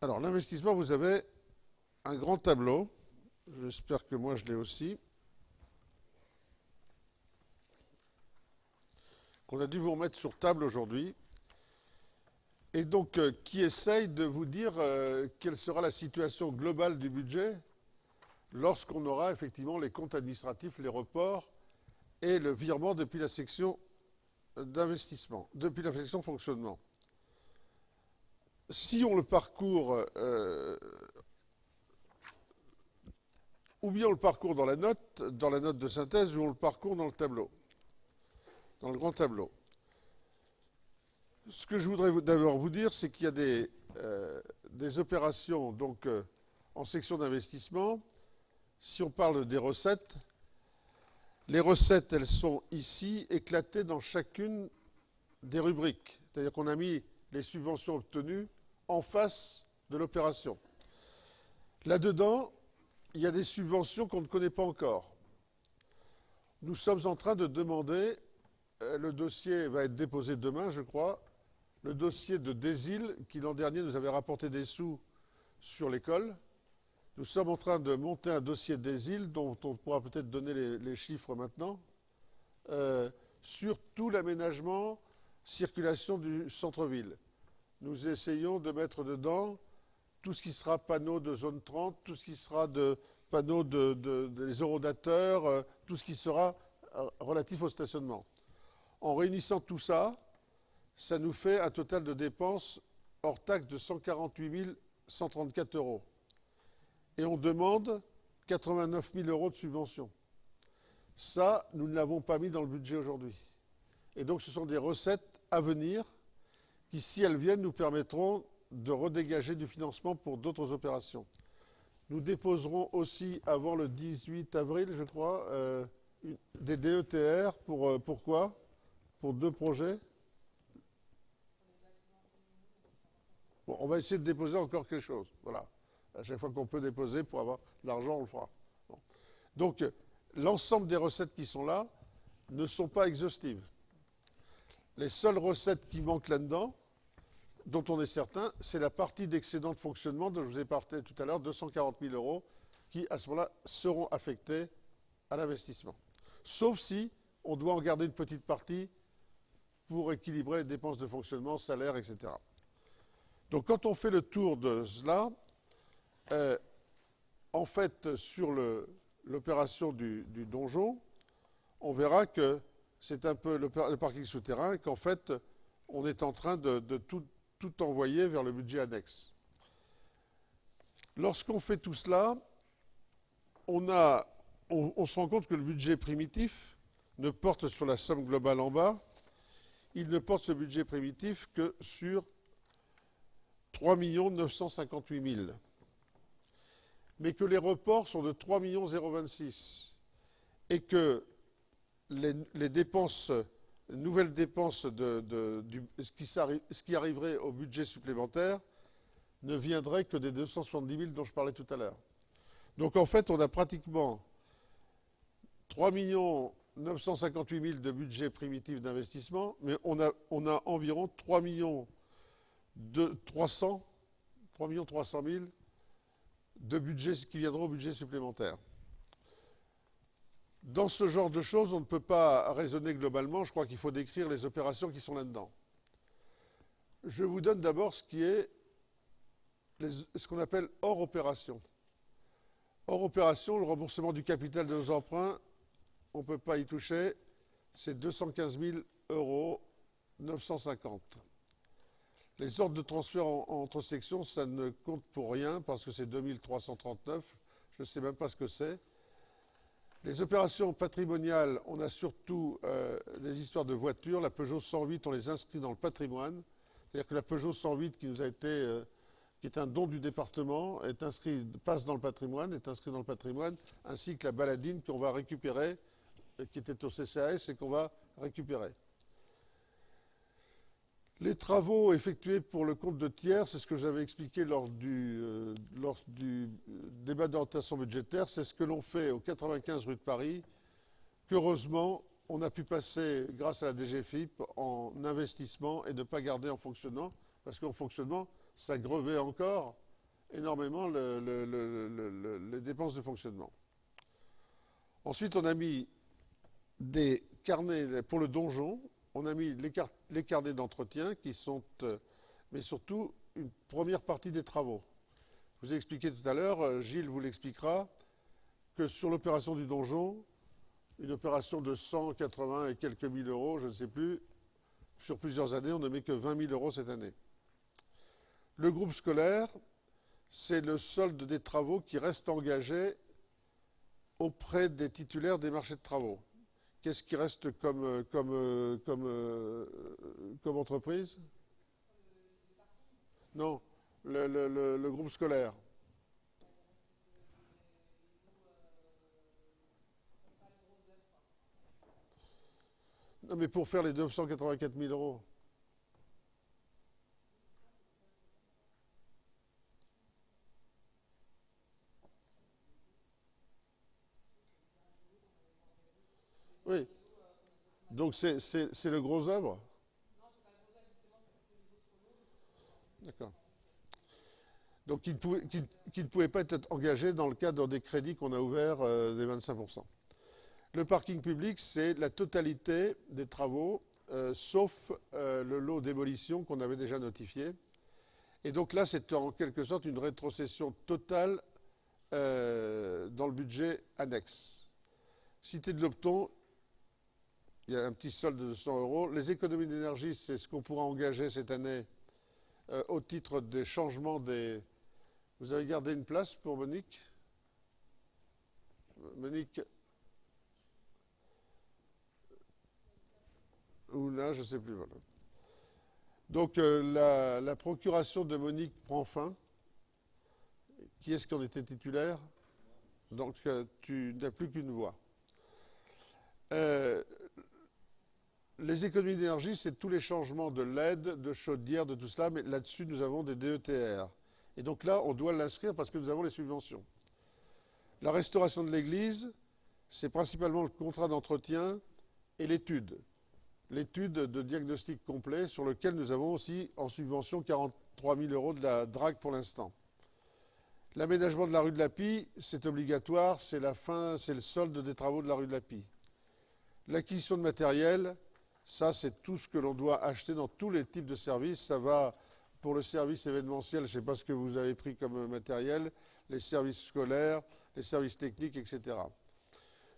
Alors, l'investissement, vous avez un grand tableau. J'espère que moi, je l'ai aussi. Qu'on a dû vous remettre sur table aujourd'hui. Et donc, qui essaye de vous dire quelle sera la situation globale du budget lorsqu'on aura effectivement les comptes administratifs, les reports et le virement depuis la section d'investissement, depuis la section fonctionnement. Si on le parcourt, ou bien on le parcourt dans la note de synthèse, ou on le parcourt dans le tableau, dans le grand tableau. Ce que je voudrais d'abord vous dire, c'est qu'il y a des opérations donc, en section d'investissement. Si on parle des recettes, les recettes, elles sont ici, éclatées dans chacune des rubriques. C'est-à-dire qu'on a mis les subventions obtenues en face de l'opération. Là-dedans, il y a des subventions qu'on ne connaît pas encore. Nous sommes en train de demander, le dossier va être déposé demain, je crois, le dossier de Desil, qui l'an dernier nous avait rapporté des sous sur l'école. Nous sommes en train de monter un dossier Desil, dont on pourra peut-être donner les chiffres maintenant, sur tout l'aménagement, circulation du centre-ville. Nous essayons de mettre dedans tout ce qui sera panneaux de zone 30, tout ce qui sera de panneaux des eurodateurs, tout ce qui sera relatif au stationnement. En réunissant tout ça, ça nous fait un total de dépenses hors taxe de 148 134 euros. Et on demande 89 000 euros de subvention. Ça, nous ne l'avons pas mis dans le budget aujourd'hui. Et donc ce sont des recettes à venir qui, si elles viennent, nous permettront de redégager du financement pour d'autres opérations. Nous déposerons aussi, avant le 18 avril, je crois, des DETR. Pourquoi ? Pour 2 projets. Bon, on va essayer de déposer encore quelque chose. Voilà. À chaque fois qu'on peut déposer pour avoir de l'argent, on le fera. Bon. Donc, l'ensemble des recettes qui sont là ne sont pas exhaustives. Les seules recettes qui manquent là-dedans, dont on est certain, c'est la partie d'excédent de fonctionnement dont je vous ai parlé tout à l'heure, 240 000 euros, qui, à ce moment-là, seront affectés à l'investissement. Sauf si on doit en garder une petite partie pour équilibrer les dépenses de fonctionnement, salaires, etc. Donc, quand on fait le tour de cela, en fait, sur l'opération du donjon, on verra que c'est un peu le parking souterrain, qu'en fait, on est en train de tout envoyer vers le budget annexe. Lorsqu'on fait tout cela, on se rend compte que le budget primitif ne porte sur la somme globale en bas, il ne porte ce budget primitif que sur 3 958 000. Mais que les reports sont de 3 026 et que les dépenses, nouvelles dépenses ce qui arriverait au budget supplémentaire ne viendraient que des 270 000 dont je parlais tout à l'heure. Donc en fait, on a pratiquement 3 958 000 de budget primitif d'investissement, mais on a environ 3 300 000 de budget qui viendront au budget supplémentaire. Dans ce genre de choses, on ne peut pas raisonner globalement. Je crois qu'il faut décrire les opérations qui sont là-dedans. Je vous donne d'abord ce qui est ce qu'on appelle hors opération. Hors opération, le remboursement du capital de nos emprunts, on ne peut pas y toucher, c'est 215 000 euros 950. Les ordres de transfert entre sections, ça ne compte pour rien parce que c'est 2339. Je ne sais même pas ce que c'est. Les opérations patrimoniales, on a surtout les histoires de voitures. La Peugeot 108, on les inscrit dans le patrimoine. C'est-à-dire que la Peugeot 108 qui nous a été, qui est un don du département, passe dans le patrimoine, est inscrit dans le patrimoine, ainsi que la Baladine qu'on va récupérer, qui était au CCAS et qu'on va récupérer. Les travaux effectués pour le compte de tiers, c'est ce que j'avais expliqué lors du débat d'orientation budgétaire, c'est ce que l'on fait au 95 rue de Paris, qu'heureusement, on a pu passer, grâce à la DGFiP, en investissement et ne pas garder en fonctionnement, parce qu'en fonctionnement, ça grevait encore énormément les dépenses de fonctionnement. Ensuite, on a mis des carnets pour le donjon. On a mis les carnets d'entretien qui sont, mais surtout, une première partie des travaux. Je vous ai expliqué tout à l'heure, Gilles vous l'expliquera, que sur l'opération du donjon, une opération de 180 et quelques mille euros, je ne sais plus, sur plusieurs années, on ne met que 20 000 euros cette année. Le groupe scolaire, c'est le solde des travaux qui reste engagé auprès des titulaires des marchés de travaux. Qu'est-ce qui reste comme entreprise? Non, le groupe scolaire. Non, mais pour faire les 984 000 euros. Oui. Donc c'est le gros œuvre. D'accord. Donc qui ne pouvait pas être engagé dans le cadre des crédits qu'on a ouverts des 25%. Le parking public, c'est la totalité des travaux, sauf le lot démolition qu'on avait déjà notifié. Et donc là, c'est en quelque sorte une rétrocession totale dans le budget annexe. Cité de l'Opton, il y a un petit solde de 100 euros. Les économies d'énergie, c'est ce qu'on pourra engager cette année au titre des changements des... Vous avez gardé une place pour Monique? Monique? Ou là, je ne sais plus. Voilà. Donc la procuration de Monique prend fin. Qui est-ce qui en était titulaire? Donc tu n'as plus qu'une voix. Les économies d'énergie, c'est tous les changements de LED, de chaudière, de tout cela, mais là-dessus, nous avons des DETR. Et donc là, on doit l'inscrire parce que nous avons les subventions. La restauration de l'église, c'est principalement le contrat d'entretien et l'étude. L'étude de diagnostic complet sur lequel nous avons aussi en subvention 43 000 euros de la DRAC pour l'instant. L'aménagement de la rue de la Pie, c'est obligatoire, c'est la fin, c'est le solde des travaux de la rue de la Pie. L'acquisition de matériel, ça c'est tout ce que l'on doit acheter dans tous les types de services. Ça va pour le service événementiel, je ne sais pas ce que vous avez pris comme matériel, les services scolaires, les services techniques, etc.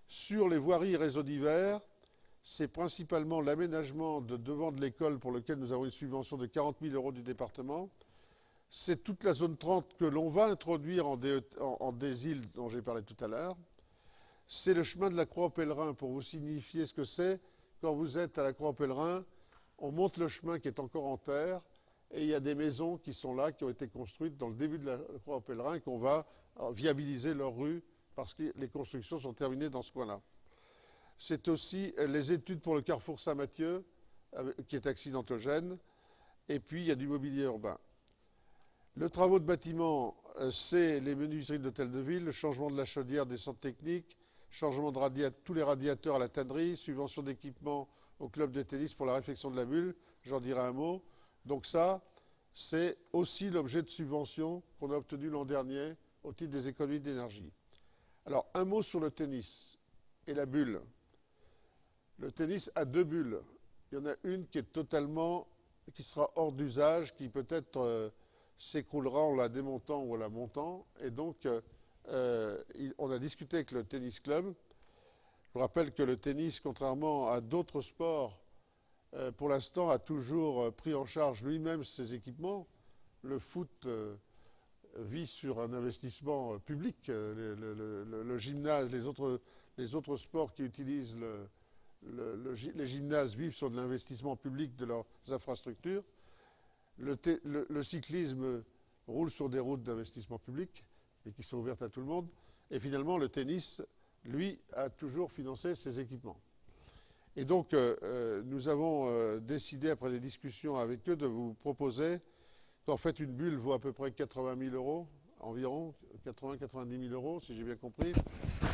Sur les voiries et réseaux divers, c'est principalement l'aménagement de devant de l'école pour lequel nous avons une subvention de 40 000 euros du département. C'est toute la zone 30 que l'on va introduire en des îles dont j'ai parlé tout à l'heure. C'est le chemin de la Croix aux Pèlerins, pour vous signifier ce que c'est. Quand vous êtes à la Croix aux Pèlerins, on monte le chemin qui est encore en terre, et il y a des maisons qui sont là, qui ont été construites dans le début de la Croix aux Pèlerins, et qu'on va viabiliser leur rue, parce que les constructions sont terminées dans ce coin-là. C'est aussi les études pour le carrefour Saint-Mathieu, qui est accidentogène, et puis il y a du mobilier urbain. Le travaux de bâtiment, c'est les menuiseries d'hôtel de ville, le changement de la chaudière des centres techniques, changement de tous les radiateurs à la tannerie, subvention d'équipement au club de tennis pour la réfection de la bulle, j'en dirai un mot. Donc ça, c'est aussi l'objet de subventions qu'on a obtenu l'an dernier au titre des économies d'énergie. Alors, un mot sur le tennis et la bulle. Le tennis a deux bulles. Il y en a une qui est qui sera hors d'usage, qui peut-être s'écroulera en la démontant ou en la montant. Et donc, on a discuté avec le tennis club. Je vous rappelle que le tennis, contrairement à d'autres sports, pour l'instant a toujours pris en charge lui-même ses équipements. Le foot vit sur un investissement public. Le gymnase, les autres sports qui utilisent les gymnases vivent sur de l'investissement public de leurs infrastructures. Le cyclisme roule sur des routes d'investissement public et qui sont ouvertes à tout le monde. Et finalement, le tennis, lui, a toujours financé ses équipements. Et donc, nous avons décidé, après des discussions avec eux, de vous proposer qu'en fait, une bulle vaut à peu près 80 000 euros, environ 80-90 000 euros, si j'ai bien compris,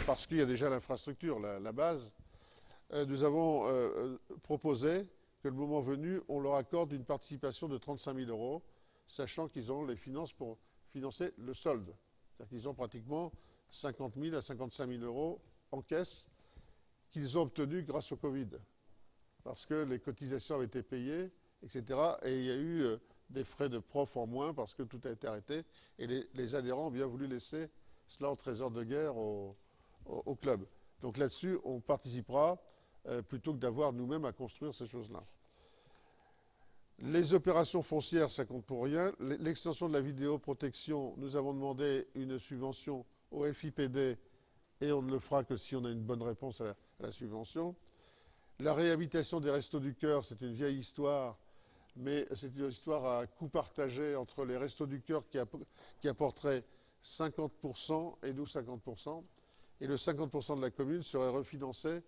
parce qu'il y a déjà l'infrastructure, la base. Nous avons proposé que le moment venu, on leur accorde une participation de 35 000 euros, sachant qu'ils ont les finances pour financer le solde. C'est-à-dire qu'ils ont pratiquement 50 000 à 55 000 euros en caisse qu'ils ont obtenus grâce au Covid. Parce que les cotisations avaient été payées, etc. Et il y a eu des frais de prof en moins parce que tout a été arrêté. Et les adhérents ont bien voulu laisser cela au trésor de guerre au club. Donc là-dessus, on participera plutôt que d'avoir nous-mêmes à construire ces choses-là. Les opérations foncières, ça compte pour rien. L'extension de la vidéoprotection, nous avons demandé une subvention au FIPD et on ne le fera que si on a une bonne réponse à la subvention. La réhabilitation des Restos du Cœur, c'est une vieille histoire, mais c'est une histoire à coût partagé entre les Restos du Cœur qui apporteraient 50% et nous 50%. Et le 50% de la commune serait refinancé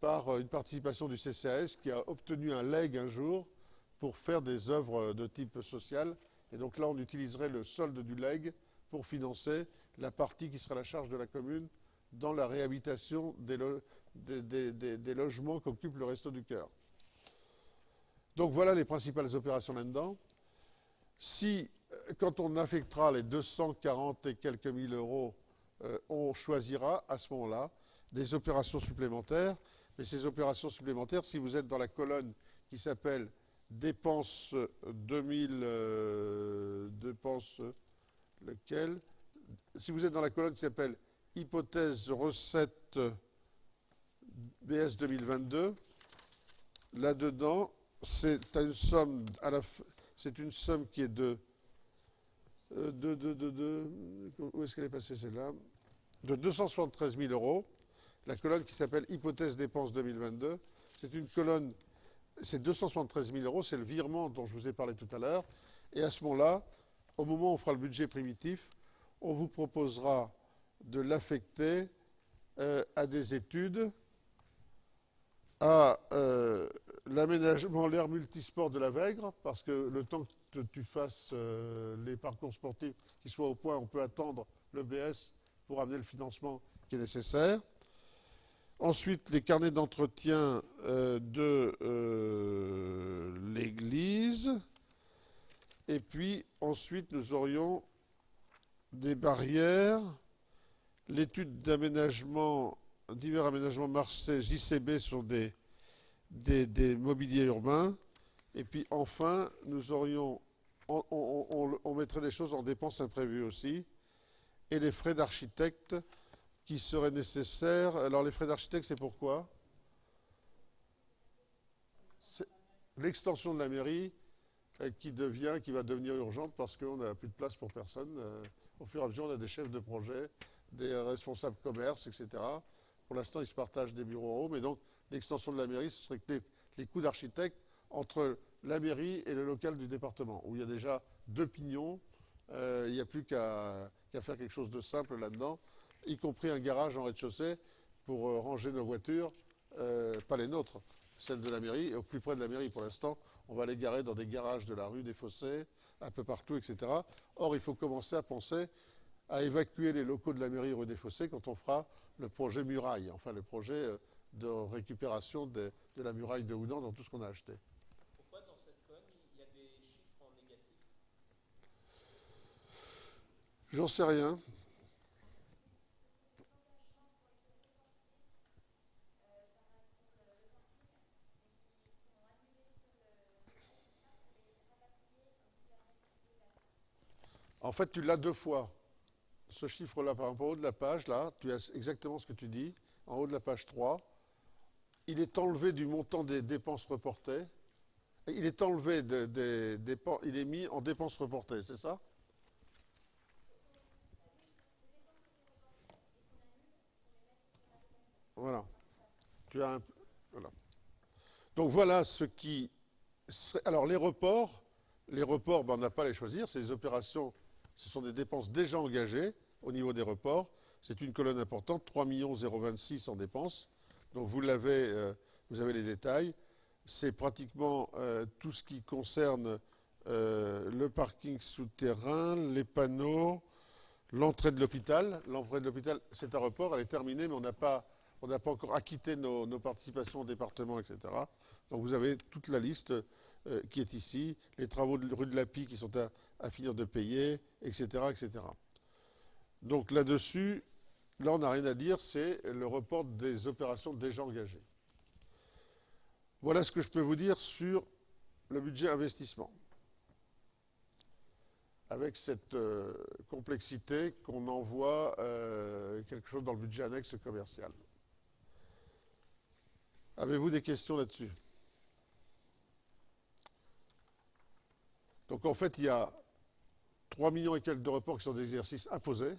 par une participation du CCAS qui a obtenu un legs un jour pour faire des œuvres de type social. Et donc là, on utiliserait le solde du legs pour financer la partie qui sera à la charge de la commune dans la réhabilitation des logements qu'occupe le Resto du Cœur. Donc voilà les principales opérations là-dedans. Si, quand on affectera les 240 et quelques mille euros, on choisira à ce moment-là des opérations supplémentaires. Mais ces opérations supplémentaires, si vous êtes dans la colonne qui s'appelle dépenses 2000, dépenses lequel? Si vous êtes dans la colonne qui s'appelle hypothèse recette BS 2022, là-dedans, c'est une somme qui est de où est-ce qu'elle est passée celle-là? De 273 000 euros. La colonne qui s'appelle hypothèse dépenses 2022, c'est une colonne, c'est 273 000 euros, c'est le virement dont je vous ai parlé tout à l'heure. Et à ce moment-là, au moment où on fera le budget primitif, on vous proposera de l'affecter à des études, à l'aménagement, l'aire multisport de la Vègre, parce que le temps que tu fasses les parcours sportifs qui soient au point, on peut attendre le BS pour amener le financement qui est nécessaire. Ensuite, les carnets d'entretien de l'église. Et puis, ensuite, nous aurions des barrières, l'étude d'aménagement, divers aménagements marchés JCB sur des mobiliers urbains. Et puis, enfin, nous aurions, on mettrait des choses en dépenses imprévues aussi. Et les frais d'architecte qui seraient nécessaires. Alors, les frais d'architecte, c'est pourquoi? L'extension de la mairie qui va devenir urgente parce qu'on n'a plus de place pour personne. Au fur et à mesure, on a des chefs de projet, des responsables commerce, etc. Pour l'instant, ils se partagent des bureaux en haut, mais donc l'extension de la mairie, ce serait que les coûts d'architecte entre la mairie et le local du département, où il y a déjà 2 pignons, il n'y a plus qu'à faire quelque chose de simple là-dedans, y compris un garage en rez-de-chaussée pour ranger nos voitures, pas les nôtres, celles de la mairie, et au plus près de la mairie pour l'instant, on va les garer dans des garages de la rue des Fossés, un peu partout, etc. Or, il faut commencer à penser à évacuer les locaux de la mairie rue des Fossés quand on fera le projet muraille, enfin le projet de récupération de la muraille de Houdan dans tout ce qu'on a acheté. Pourquoi dans cette colonne, il y a des chiffres en négatif? J'en sais rien. En fait, tu l'as 2 fois. Ce chiffre-là, par exemple, en haut de la page, là, tu as exactement ce que tu dis. En haut de la page 3, il est enlevé du montant des dépenses reportées. Il est enlevé des dépenses, il est mis en dépenses reportées, c'est ça? Voilà. Voilà. Donc voilà ce qui... Alors les reports, ben, on n'a pas à les choisir, c'est des opérations, ce sont des dépenses déjà engagées au niveau des reports. C'est une colonne importante, 3 026 en dépenses. Donc vous avez les détails. C'est pratiquement tout ce qui concerne le parking souterrain, les panneaux, l'entrée de l'hôpital. L'entrée de l'hôpital, c'est un report, elle est terminée, mais on n'a pas encore acquitté nos participations au département, etc. Donc vous avez toute la liste qui est ici, les travaux de rue de l'Api qui sont à finir de payer, etc., etc. Donc là-dessus, là on n'a rien à dire, c'est le report des opérations déjà engagées. Voilà ce que je peux vous dire sur le budget investissement. Avec cette complexité qu'on envoie quelque chose dans le budget annexe commercial. Avez-vous des questions là-dessus? Donc en fait, il y a 3 millions et quelques de reports qui sont des exercices imposés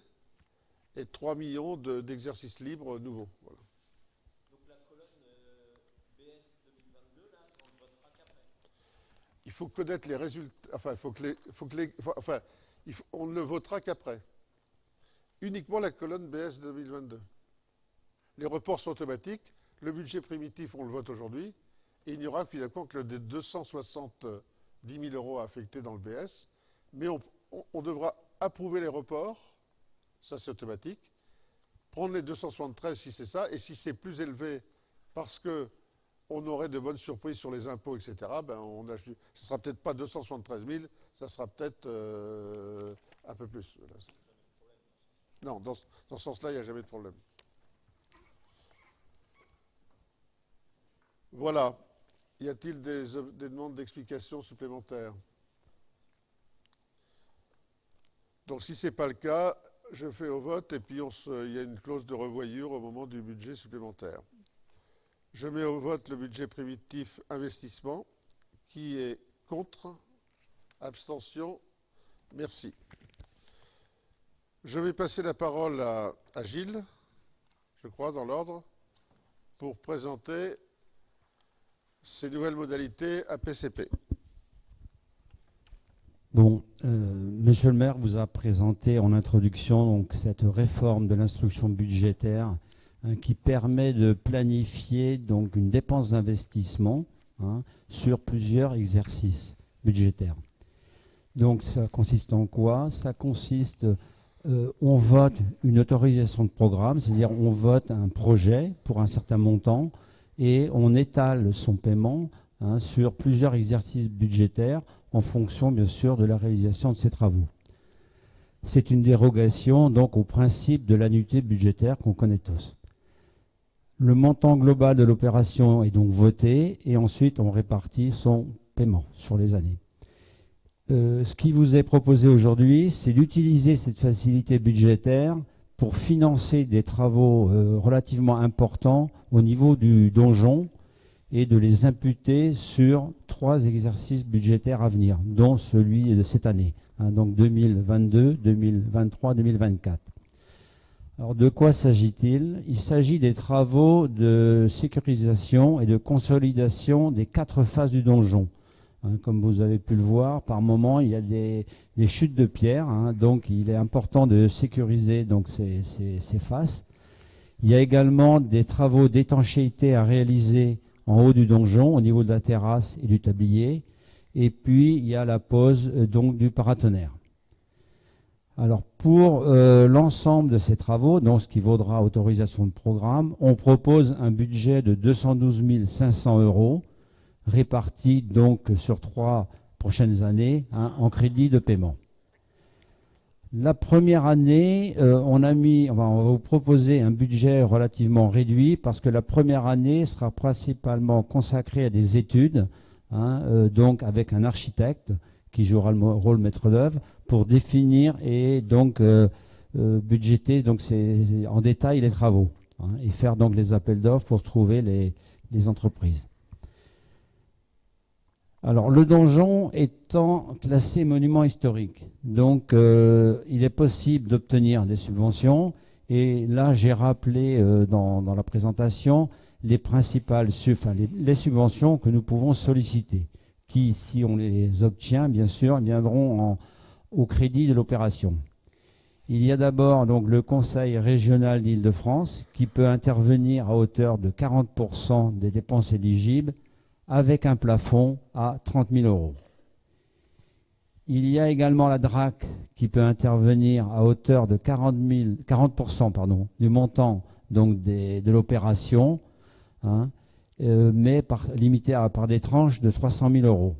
et 3 millions d'exercices libres nouveaux. Voilà. Donc la colonne BS 2022, là, on ne votera qu'après. Il faut connaître les résultats. Enfin, on ne le votera qu'après. Uniquement la colonne BS 2022. Les reports sont automatiques. le budget primitif, on le vote aujourd'hui, et il n'y aura finalement que les 270 000 euros affectés dans le BS, mais on devra approuver les reports, ça c'est automatique, prendre les 273 si c'est ça, et si c'est plus élevé parce qu'on aurait de bonnes surprises sur les impôts, etc., ben ce ne sera peut-être pas 273 000, ça sera peut-être un peu plus. Non, dans ce sens-là, il n'y a jamais de problème. Voilà. Y a-t-il des demandes d'explications supplémentaires? Donc si ce n'est pas le cas, je fais au vote et puis il y a une clause de revoyure au moment du budget supplémentaire. Je mets au vote le budget primitif investissement. Qui est contre? Abstention? Merci. Je vais passer la parole à Gilles, je crois, dans l'ordre, pour présenter ces nouvelles modalités APCP. Bon, Monsieur le maire vous a présenté en introduction donc, cette réforme de l'instruction budgétaire qui permet de planifier donc, une dépense d'investissement sur plusieurs exercices budgétaires. Donc ça consiste en quoi? Ça consiste, on vote une autorisation de programme, c'est-à-dire on vote un projet pour un certain montant et on étale son paiement sur plusieurs exercices budgétaires en fonction bien sûr de la réalisation de ces travaux. C'est une dérogation donc au principe de l'annuité budgétaire qu'on connaît tous. Le montant global de l'opération est donc voté et ensuite on répartit son paiement sur les années. Ce qui vous est proposé aujourd'hui, c'est d'utiliser cette facilité budgétaire pour financer des travaux relativement importants au niveau du donjon et de les imputer sur 3 exercices budgétaires à venir, dont celui de cette année, donc 2022, 2023, 2024. Alors de quoi s'agit-il? Il s'agit des travaux de sécurisation et de consolidation des 4 phases du donjon. Comme vous avez pu le voir, par moment, il y a des chutes de pierre, donc il est important de sécuriser donc, ces faces. Il y a également des travaux d'étanchéité à réaliser en haut du donjon, au niveau de la terrasse et du tablier. Et puis, il y a la pose donc, du paratonnerre. Alors, pour l'ensemble de ces travaux, donc ce qui vaudra autorisation de programme, on propose un budget de 212 500 euros, réparti donc sur 3 prochaines années en crédit de paiement. La première année, on va vous proposer un budget relativement réduit parce que la première année sera principalement consacrée à des études, donc avec un architecte qui jouera le rôle maître d'œuvre pour définir et donc budgéter donc en détail les travaux et faire donc les appels d'offres pour trouver les entreprises. Alors, le donjon étant classé monument historique, donc il est possible d'obtenir des subventions. Et là, j'ai rappelé dans la présentation les principales les subventions que nous pouvons solliciter, qui, si on les obtient, bien sûr, viendront au crédit de l'opération. Il y a d'abord donc le Conseil régional d'Île-de-France qui peut intervenir à hauteur de 40% des dépenses éligibles, avec un plafond à 30 000 euros. Il y a également la DRAC qui peut intervenir à hauteur de 40% du montant donc de l'opération, mais limité par des tranches de 300 000 euros.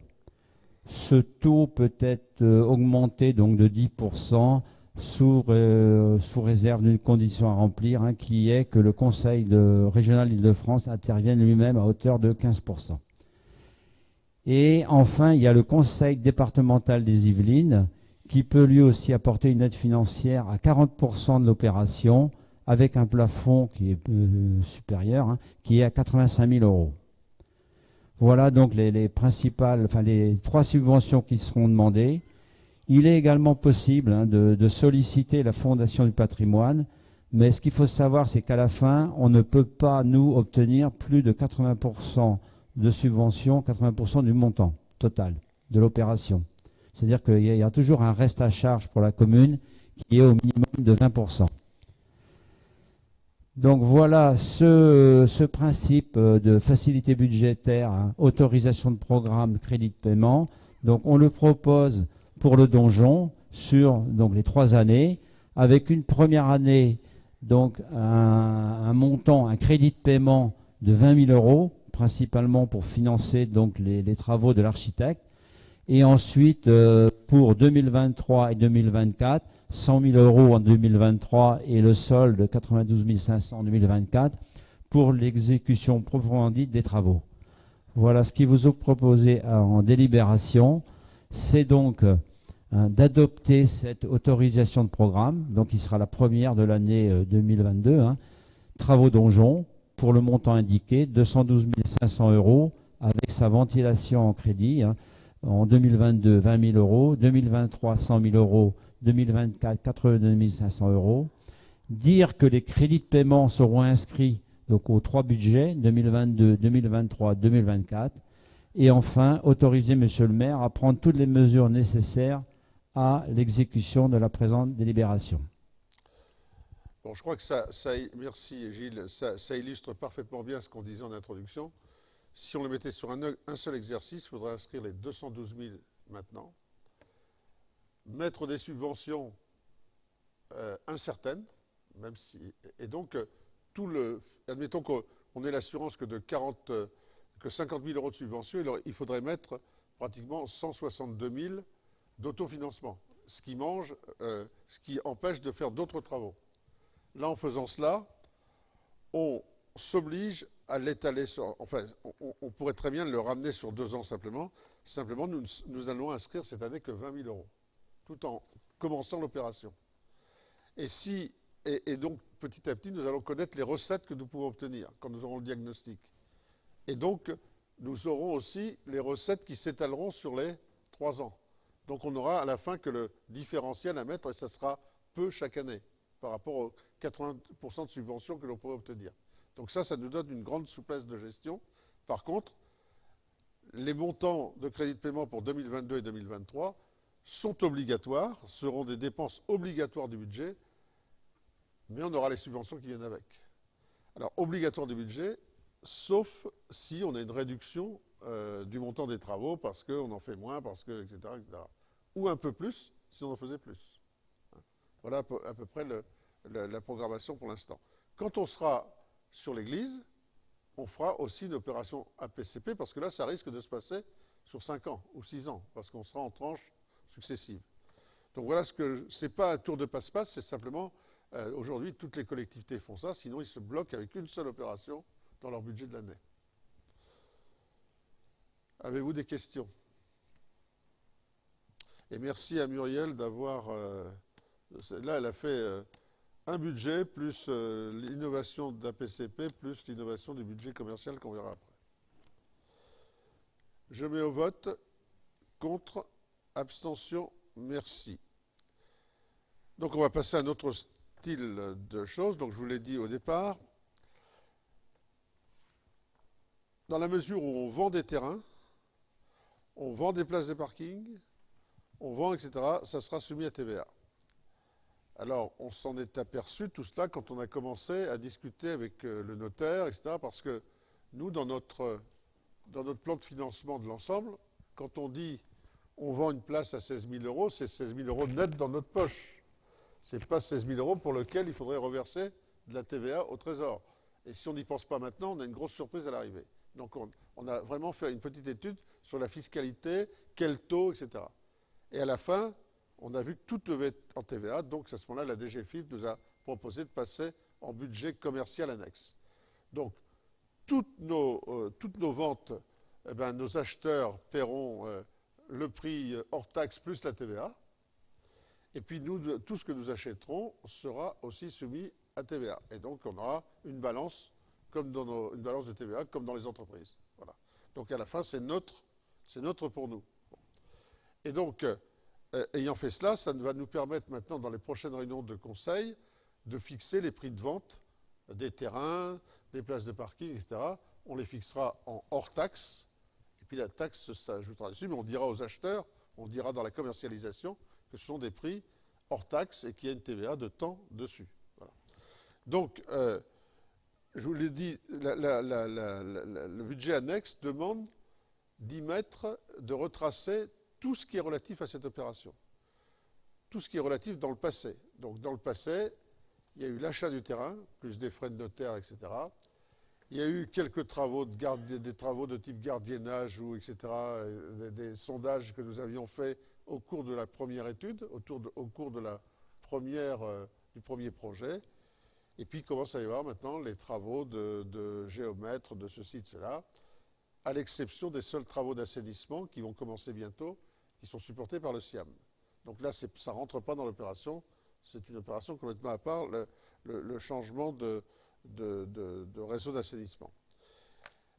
Ce taux peut être augmenté donc de 10% sous réserve d'une condition à remplir, qui est que le Conseil régional d'Île-de-France intervienne lui-même à hauteur de 15%. Et enfin, il y a le Conseil départemental des Yvelines qui peut lui aussi apporter une aide financière à 40% de l'opération avec un plafond qui est supérieur, qui est à 85 000 euros. Voilà donc les 3 subventions qui seront demandées. Il est également possible de solliciter la Fondation du patrimoine, mais ce qu'il faut savoir, c'est qu'à la fin, on ne peut pas, nous, obtenir plus de 80% de subvention, 80% du montant total de l'opération. C'est-à-dire qu'il y a toujours un reste à charge pour la commune qui est au minimum de 20%. Donc voilà ce principe de facilité budgétaire, hein, autorisation de programme, crédit de paiement. Donc on le propose pour le donjon sur donc, les 3 années, avec une première année, donc un montant, un crédit de paiement de 20 000 euros, principalement pour financer donc, les travaux de l'architecte. Et ensuite, pour 2023 et 2024, 100 000 euros en 2023 et le solde 92 500 en 2024 pour l'exécution proprement dite des travaux. Voilà ce qui vous est proposé en délibération. C'est donc d'adopter cette autorisation de programme, donc qui sera la première de l'année 2022, hein, travaux donjon, pour le montant indiqué, 212 500 euros, avec sa ventilation en crédit, hein, en 2022, 20 000 euros, 2023, 100 000 euros, 2024, 82 500 euros. Dire que les crédits de paiement seront inscrits donc, aux 3 budgets, 2022, 2023, 2024. Et enfin, autoriser M. le maire à prendre toutes les mesures nécessaires à l'exécution de la présente délibération. Bon, je crois que merci Gilles, ça illustre parfaitement bien ce qu'on disait en introduction. Si on le mettait sur un seul exercice, il faudrait inscrire les 212 000 maintenant, mettre des subventions incertaines, même si, et donc admettons qu'on ait l'assurance que que 50 000 euros de subvention, il faudrait mettre pratiquement 162 000 d'autofinancement, ce qui empêche de faire d'autres travaux. Là, en faisant cela, on s'oblige à l'étaler sur... Enfin, on pourrait très bien le ramener sur 2 ans simplement. Simplement, nous allons inscrire cette année que 20 000 euros, tout en commençant l'opération. Et donc, petit à petit, nous allons connaître les recettes que nous pouvons obtenir quand nous aurons le diagnostic. Et donc, nous aurons aussi les recettes qui s'étaleront sur les 3 ans. Donc, on aura à la fin que le différentiel à mettre, et ça sera peu chaque année, par rapport aux 80% de subventions que l'on pourrait obtenir. Donc ça nous donne une grande souplesse de gestion. Par contre, les montants de crédit de paiement pour 2022 et 2023 sont obligatoires, seront des dépenses obligatoires du budget, mais on aura les subventions qui viennent avec. Alors, obligatoire du budget, sauf si on a une réduction du montant des travaux, parce qu'on en fait moins, parce que, etc., etc. Ou un peu plus, si on en faisait plus. Voilà à peu près la programmation pour l'instant. Quand on sera sur l'église, on fera aussi une opération APCP, parce que là, ça risque de se passer sur 5 ans ou 6 ans, parce qu'on sera en tranches successives. Donc voilà, c'est pas un tour de passe-passe, c'est simplement, aujourd'hui, toutes les collectivités font ça, sinon ils se bloquent avec une seule opération dans leur budget de l'année. Avez-vous des questions? Et merci à Muriel d'avoir... là, elle a fait un budget, plus l'innovation d'APCP, plus l'innovation du budget commercial qu'on verra après. Je mets au vote, contre, abstention, merci. Donc on va passer à un autre style de choses, donc je vous l'ai dit au départ. Dans la mesure où on vend des terrains, on vend des places de parking, on vend, etc., ça sera soumis à TVA. Alors, on s'en est aperçu tout cela quand on a commencé à discuter avec le notaire, etc., parce que nous, dans notre plan de financement de l'ensemble, quand on dit on vend une place à 16 000 euros, c'est 16 000 euros net dans notre poche. Ce n'est pas 16 000 euros pour lequel il faudrait reverser de la TVA au Trésor. Et si on n'y pense pas maintenant, on a une grosse surprise à l'arrivée. Donc, on a vraiment fait une petite étude sur la fiscalité, quel taux, etc. Et à la fin, on a vu que tout devait être en TVA, donc à ce moment-là, la DGFiP nous a proposé de passer en budget commercial annexe. Donc, toutes nos ventes, eh ben, nos acheteurs paieront le prix hors taxe plus la TVA. Et puis, nous, tout ce que nous achèterons sera aussi soumis à TVA. Et donc, on aura une balance, une balance de TVA, comme dans les entreprises. Voilà. Donc, à la fin, c'est neutre pour nous. Et donc, ayant fait cela, ça va nous permettre maintenant, dans les prochaines réunions de conseil, de fixer les prix de vente des terrains, des places de parking, etc. On les fixera en hors taxe, et puis la taxe s'ajoutera dessus, mais on dira aux acheteurs, on dira dans la commercialisation, que ce sont des prix hors taxe et qu'il y a une TVA de temps dessus. Voilà. Donc, je vous l'ai dit, le budget annexe demande d'y mettre, de retracer tout ce qui est relatif à cette opération. Tout ce qui est relatif dans le passé. Donc dans le passé, il y a eu l'achat du terrain, plus des frais de notaire, etc. Il y a eu quelques travaux, des travaux de type gardiennage, ou etc., des sondages que nous avions faits au cours de la première étude, au cours de du premier projet. Et puis il commence à y avoir maintenant les travaux de géomètres, de ceci, de cela, à l'exception des seuls travaux d'assainissement qui vont commencer bientôt, qui sont supportés par le SIAM. Donc là, ça ne rentre pas dans l'opération, c'est une opération complètement à part, le changement de réseau d'assainissement.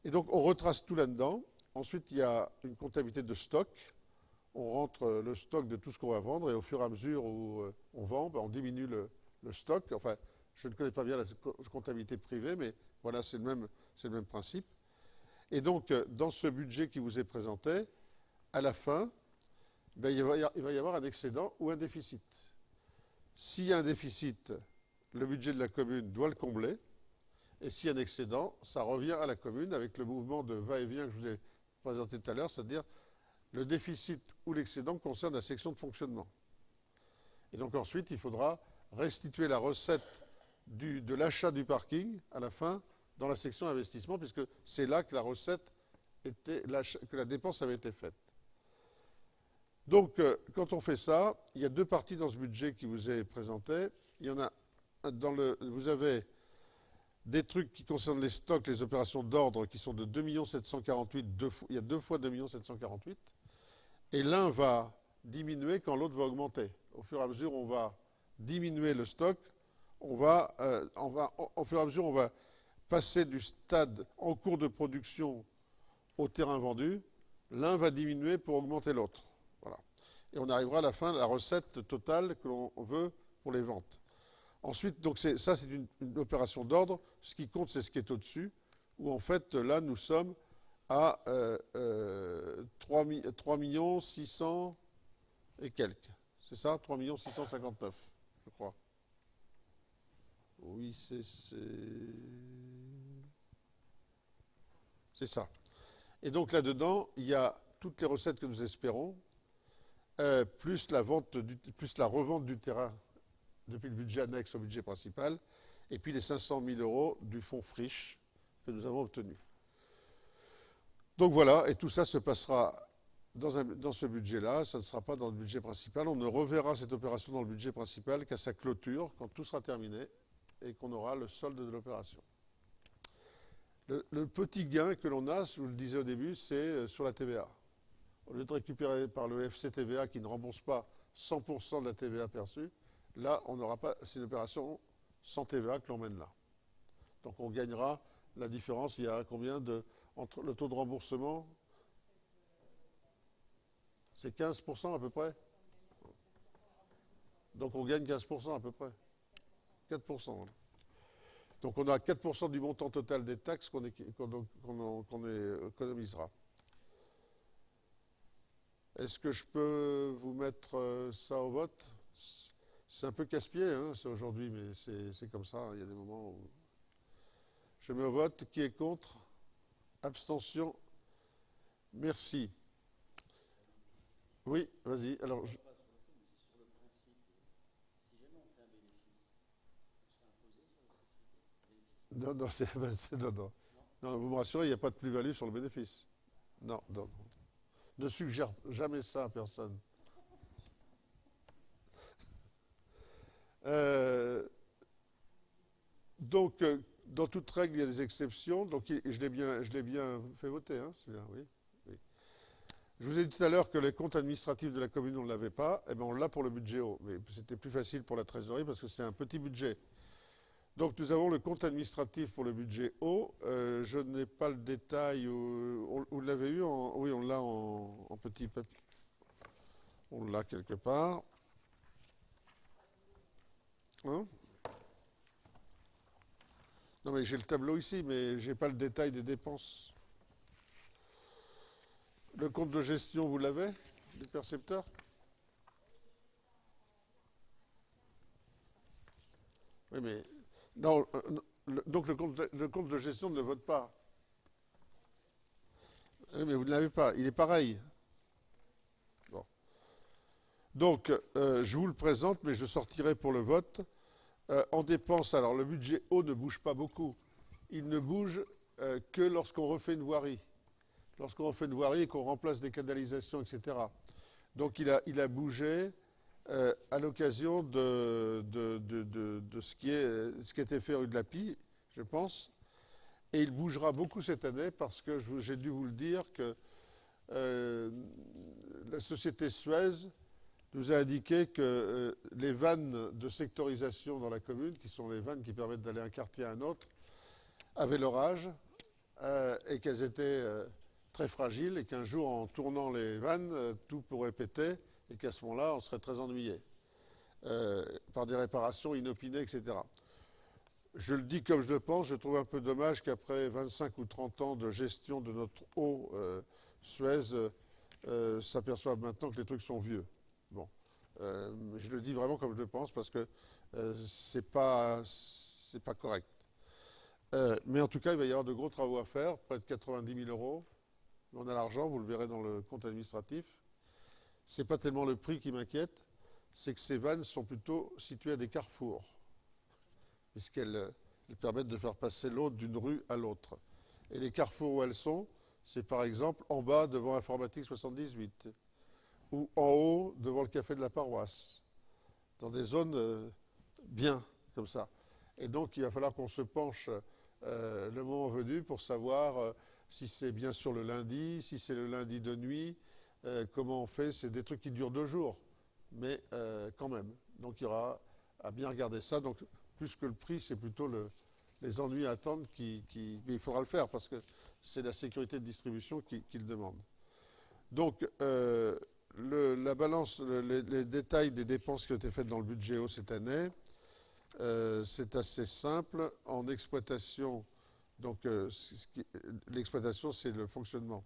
Et donc on retrace tout là-dedans. Ensuite, il y a une comptabilité de stock. On rentre le stock de tout ce qu'on va vendre, et au fur et à mesure où on vend, on diminue le stock. Enfin, je ne connais pas bien la comptabilité privée, mais voilà, c'est le même principe. Et donc, dans ce budget qui vous est présenté, à la fin, il va y avoir un excédent ou un déficit. S'il y a un déficit, le budget de la commune doit le combler. Et s'il y a un excédent, ça revient à la commune avec le mouvement de va-et-vient que je vous ai présenté tout à l'heure, c'est-à-dire le déficit ou l'excédent concerne la section de fonctionnement. Et donc ensuite, il faudra restituer la recette de l'achat du parking à la fin dans la section investissement, puisque c'est là que la recette que la dépense avait été faite. Donc, quand on fait ça, il y a deux parties dans ce budget qui vous est présenté. Il y en a vous avez des trucs qui concernent les stocks, les opérations d'ordre, qui sont de 2 748 000, il y a 2 fois 2 748 000, et l'un va diminuer quand l'autre va augmenter. Au fur et à mesure, on va diminuer le stock, au fur et à mesure, on va passer du stade en cours de production au terrain vendu, l'un va diminuer pour augmenter l'autre. Voilà. Et on arrivera à la fin à la recette totale que l'on veut pour les ventes. Ensuite, donc c'est une opération d'ordre. Ce qui compte, c'est ce qui est au-dessus, où en fait, là, nous sommes à 3 600 et quelques. C'est ça, 3 659, je crois. Oui, c'est ça. Et donc là-dedans, il y a toutes les recettes que nous espérons, plus la revente du terrain depuis le budget annexe au budget principal, et puis les 500 000 € du fonds friche que nous avons obtenu. Donc voilà, et tout ça se passera dans ce budget-là, ça ne sera pas dans le budget principal. On ne reverra cette opération dans le budget principal qu'à sa clôture, quand tout sera terminé, et qu'on aura le solde de l'opération. Le petit gain que l'on a, je vous le disais au début, c'est sur la TVA. Au lieu de récupérer par le FCTVA qui ne rembourse pas 100% de la TVA perçue, là, on n'aura pas, c'est une opération sans TVA que l'on mène là. Donc on gagnera la différence, il y a combien entre le taux de remboursement? C'est 15% à peu près. Donc on gagne 15% à peu près. 4%. Voilà. Donc on a 4% du montant total des taxes qu'on économisera. Est-ce que je peux vous mettre ça au vote? C'est un peu casse-pied, hein, c'est aujourd'hui, mais c'est comme ça. Il y a des moments où... Je mets au vote. Qui est contre? Abstention? Merci. Oui, vas-y. Alors, non, non, vous me rassurez, il n'y a pas de plus-value sur le bénéfice. Non. Ne suggère jamais ça à personne. Donc, dans toute règle, il y a des exceptions. Donc, je l'ai bien fait voter, hein, celui-là, oui. Je vous ai dit tout à l'heure que les comptes administratifs de la commune, on ne l'avait pas. Eh bien, on l'a pour le budget haut. Mais c'était plus facile pour la trésorerie parce que c'est un petit budget. Donc, nous avons le compte administratif pour le budget haut. Je n'ai pas le détail. Vous l'avez eu oui, on l'a en petit papier. On l'a quelque part. Hein? Non, mais j'ai le tableau ici, mais je n'ai pas le détail des dépenses. Le compte de gestion, vous l'avez, des percepteurs? Oui, mais Donc le compte de gestion ne vote pas. Oui, mais vous ne l'avez pas, il est pareil. Bon. Donc, je vous le présente, mais je sortirai pour le vote. En dépenses, alors le budget eau ne bouge pas beaucoup. Il ne bouge que lorsqu'on refait une voirie. Lorsqu'on refait une voirie et qu'on remplace des canalisations, etc. Donc il a bougé à l'occasion de ce qui a été fait rue de la Pie, je pense. Et il bougera beaucoup cette année parce que j'ai dû vous le dire que la société Suez nous a indiqué que les vannes de sectorisation dans la commune, qui sont les vannes qui permettent d'aller d'un quartier à un autre, avaient leur âge et qu'elles étaient très fragiles et qu'un jour, en tournant les vannes, tout pourrait péter et qu'à ce moment-là, on serait très ennuyé par des réparations inopinées, etc. Je le dis comme je le pense, je trouve un peu dommage qu'après 25 ou 30 ans de gestion de notre eau Suez, s'aperçoivent maintenant que les trucs sont vieux. Bon, je le dis vraiment comme je le pense parce que c'est pas correct. Mais en tout cas, il va y avoir de gros travaux à faire, près de 90 000 euros. On a l'argent, vous le verrez dans le compte administratif. C'est pas tellement le prix qui m'inquiète, c'est que ces vannes sont plutôt situées à des carrefours, puisqu'elles permettent de faire passer l'eau d'une rue à l'autre. Et les carrefours où elles sont, c'est par exemple en bas devant Informatique 78, ou en haut devant le café de la paroisse, dans des zones bien comme ça. Et donc il va falloir qu'on se penche le moment venu pour savoir si c'est bien sûr le lundi, si c'est le lundi de nuit, comment on fait. C'est des trucs qui durent 2 jours, mais quand même. Donc il y aura à bien regarder ça. Donc plus que le prix, c'est plutôt les ennuis à attendre mais il faudra le faire parce que c'est la sécurité de distribution qui le demande. Donc la balance, les détails des dépenses qui ont été faites dans le budget eau cette année, c'est assez simple. En exploitation, donc l'exploitation, c'est le fonctionnement.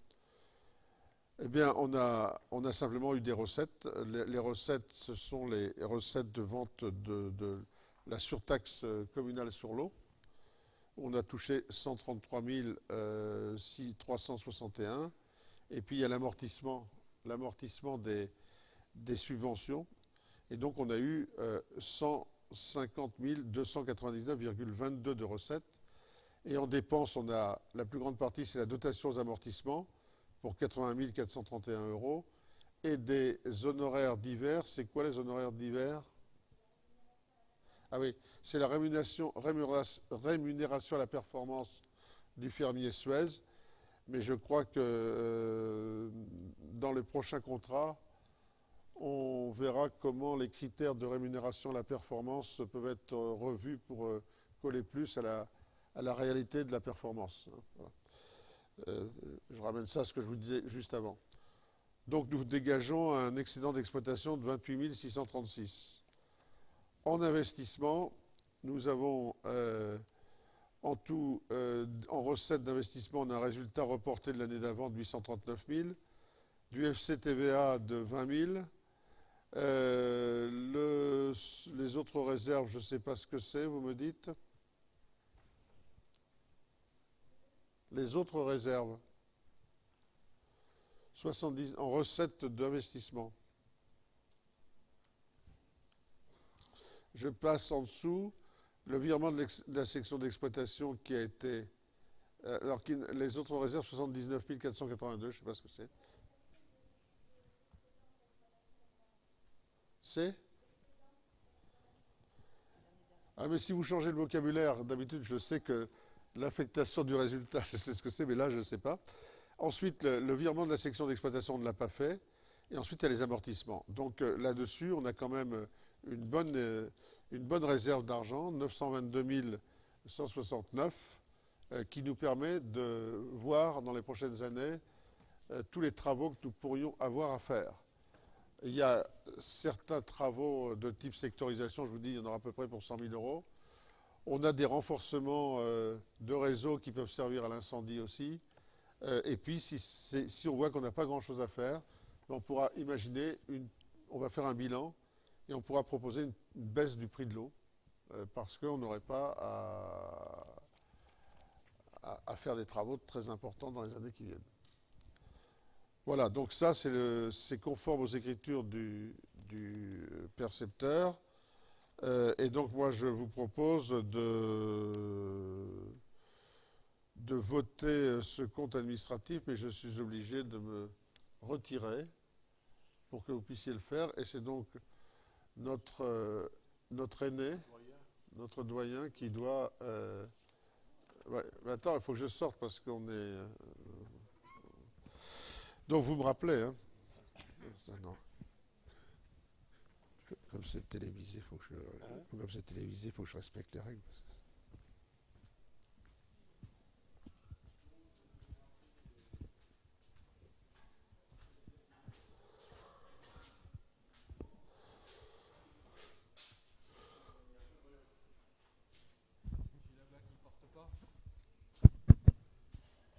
Eh bien, on a simplement eu des recettes. Les recettes, ce sont les recettes de vente de la surtaxe communale sur l'eau. On a touché 133 361. Et puis, il y a l'amortissement des subventions. Et donc, on a eu 150 299,22 de recettes. Et en dépenses, on a la plus grande partie, c'est la dotation aux amortissements pour 80 431 euros. Et des honoraires divers. C'est quoi les honoraires divers? Ah oui, c'est la rémunération à la performance du fermier Suez. Mais je crois que dans les prochains contrats, on verra comment les critères de rémunération à la performance peuvent être revus pour coller plus à la réalité de la performance. Voilà. Je ramène ça à ce que je vous disais juste avant. Donc nous dégageons un excédent d'exploitation de 28 636. En investissement, nous avons en tout, en recettes d'investissement, on a un résultat reporté de l'année d'avant de 839 000, du FCTVA de 20 000. Les autres réserves, je ne sais pas ce que c'est, vous me dites. Les autres réserves, 70 en recettes d'investissement. Je passe en dessous le virement de la section d'exploitation qui a été... alors les autres réserves, 79 482, je ne sais pas ce que c'est. C'est? Ah mais si vous changez le vocabulaire, d'habitude je sais que l'affectation du résultat, je sais ce que c'est, mais là je ne sais pas. Ensuite, le virement de la section d'exploitation, on ne l'a pas fait. Et ensuite, il y a les amortissements. Donc là-dessus, on a quand même une bonne réserve d'argent, 922 169, qui nous permet de voir dans les prochaines années tous les travaux que nous pourrions avoir à faire. Il y a certains travaux de type sectorisation, je vous dis, il y en aura à peu près pour 100 000 euros. On a des renforcements de réseaux qui peuvent servir à l'incendie aussi. Et puis, si on voit qu'on n'a pas grand-chose à faire, on pourra imaginer, on va faire un bilan et on pourra proposer une baisse du prix de l'eau parce qu'on n'aurait pas à faire des travaux très importants dans les années qui viennent. Voilà, donc ça c'est conforme aux écritures du percepteur. Et donc moi je vous propose de voter ce compte administratif, mais je suis obligé de me retirer pour que vous puissiez le faire. Et c'est donc notre aîné, notre doyen qui doit... ouais, mais attends, il faut que je sorte parce qu'on est... donc vous me rappelez, hein. Ça, non. Comme c'est télévisé, faut que je respecte les règles.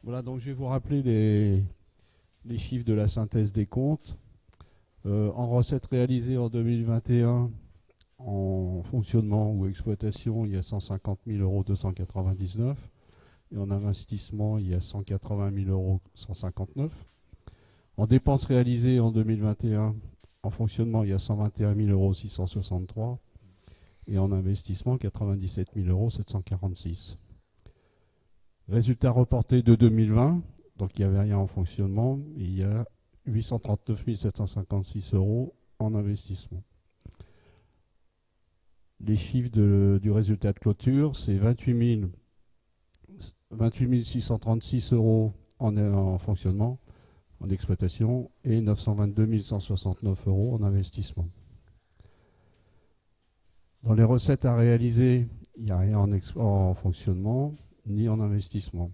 Voilà, donc je vais vous rappeler les chiffres de la synthèse des comptes. En recettes réalisées en 2021, en fonctionnement ou exploitation, il y a 150 299 €. Et en investissement, il y a 180 159 €. En dépenses réalisées en 2021, en fonctionnement, il y a 121 663 €. Et en investissement, 97 746 €. Résultat reporté de 2020, donc il n'y avait rien en fonctionnement, et il y a 839 756 € en investissement. Les chiffres du résultat de clôture, c'est 28 636 € en fonctionnement, en exploitation, et 922 169 € en investissement. Dans les recettes à réaliser, il n'y a rien en fonctionnement, ni en investissement.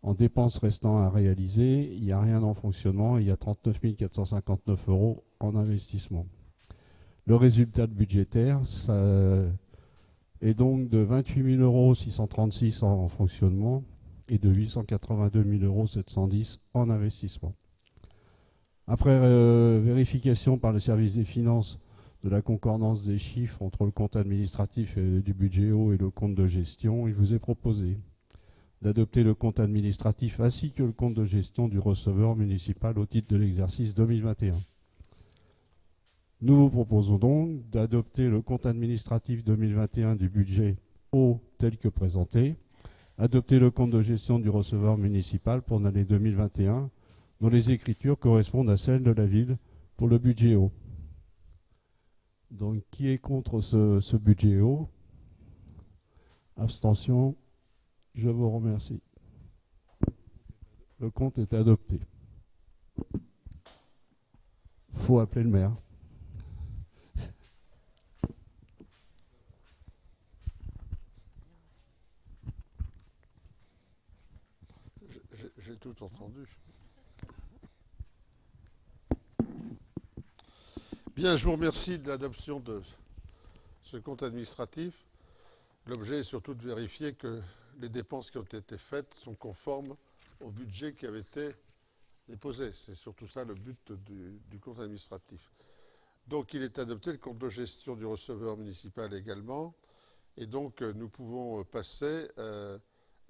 En dépenses restant à réaliser, il n'y a rien en fonctionnement, il y a 39 459 € en investissement. Le résultat budgétaire est donc de 28 636 € en fonctionnement et de 882 710 € en investissement. Après vérification par le service des finances de la concordance des chiffres entre le compte administratif du budget haut et le compte de gestion, il vous est proposé d'adopter le compte administratif ainsi que le compte de gestion du receveur municipal au titre de l'exercice 2021. Nous vous proposons donc d'adopter le compte administratif 2021 du budget haut tel que présenté, adopter le compte de gestion du receveur municipal pour l'année 2021, dont les écritures correspondent à celles de la ville pour le budget haut. Donc, qui est contre ce budget haut? Abstention. Je vous remercie. Le compte est adopté. Faut appeler le maire. J'ai tout entendu. Bien, je vous remercie de l'adoption de ce compte administratif. L'objet est surtout de vérifier que les dépenses qui ont été faites sont conformes au budget qui avait été déposé. C'est surtout ça le but du compte administratif. Donc il est adopté, le compte de gestion du receveur municipal également. Et donc nous pouvons passer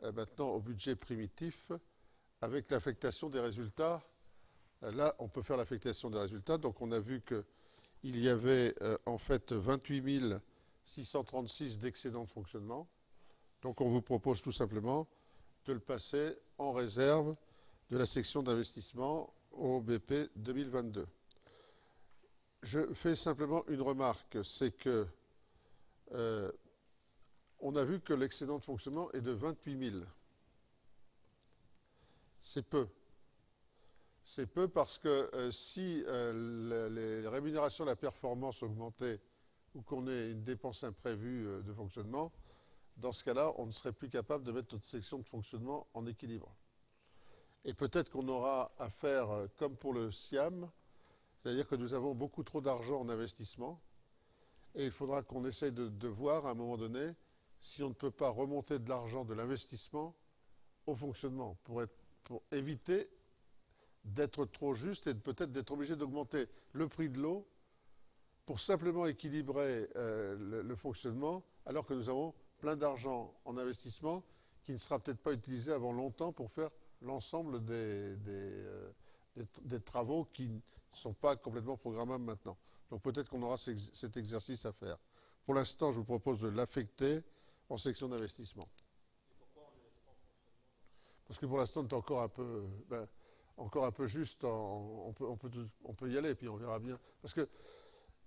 maintenant au budget primitif avec l'affectation des résultats. Là, on peut faire l'affectation des résultats. Donc on a vu qu'il y avait en fait 28 636 d'excédent de fonctionnement. Donc on vous propose tout simplement de le passer en réserve de la section d'investissement au BP 2022. Je fais simplement une remarque, c'est que on a vu que l'excédent de fonctionnement est de 28 000. C'est peu. C'est peu parce que si les rémunérations de la performance augmentaient ou qu'on ait une dépense imprévue de fonctionnement, dans ce cas-là, on ne serait plus capable de mettre notre section de fonctionnement en équilibre. Et peut-être qu'on aura à faire comme pour le SIAM, c'est-à-dire que nous avons beaucoup trop d'argent en investissement, et il faudra qu'on essaye de voir à un moment donné si on ne peut pas remonter de l'argent de l'investissement au fonctionnement, pour éviter d'être trop juste et peut-être d'être obligé d'augmenter le prix de l'eau pour simplement équilibrer le fonctionnement, alors que nous avons plein d'argent en investissement qui ne sera peut-être pas utilisé avant longtemps pour faire l'ensemble des travaux qui ne sont pas complètement programmables maintenant. Donc peut-être qu'on aura cet exercice à faire. Pour l'instant, je vous propose de l'affecter en section d'investissement. Parce que pour l'instant, on est encore un peu juste, on peut y aller, puis on verra bien. Parce que,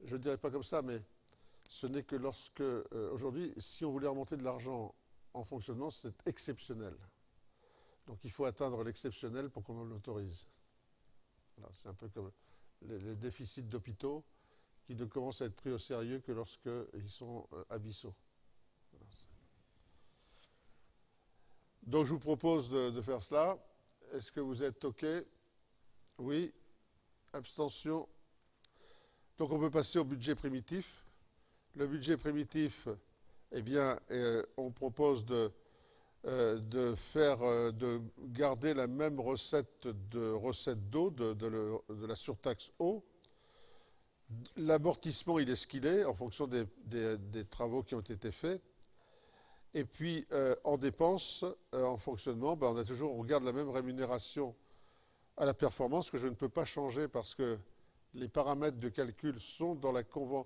je ne dirais pas comme ça, mais ce n'est que lorsque, aujourd'hui, si on voulait remonter de l'argent en fonctionnement, c'est exceptionnel. Donc il faut atteindre l'exceptionnel pour qu'on l'autorise. Voilà, c'est un peu comme les déficits d'hôpitaux qui ne commencent à être pris au sérieux que lorsqu'ils sont abyssaux. Voilà. Donc je vous propose de faire cela. Est-ce que vous êtes OK? Oui. Abstention. Donc on peut passer au budget primitif. Le budget primitif, eh bien, on propose de garder la même recette d'eau, de la surtaxe eau. L'amortissement, il est ce qu'il est, en fonction des travaux qui ont été faits. Et puis, en dépenses, en fonctionnement, ben, on garde la même rémunération à la performance que je ne peux pas changer parce que les paramètres de calcul sont dans la convention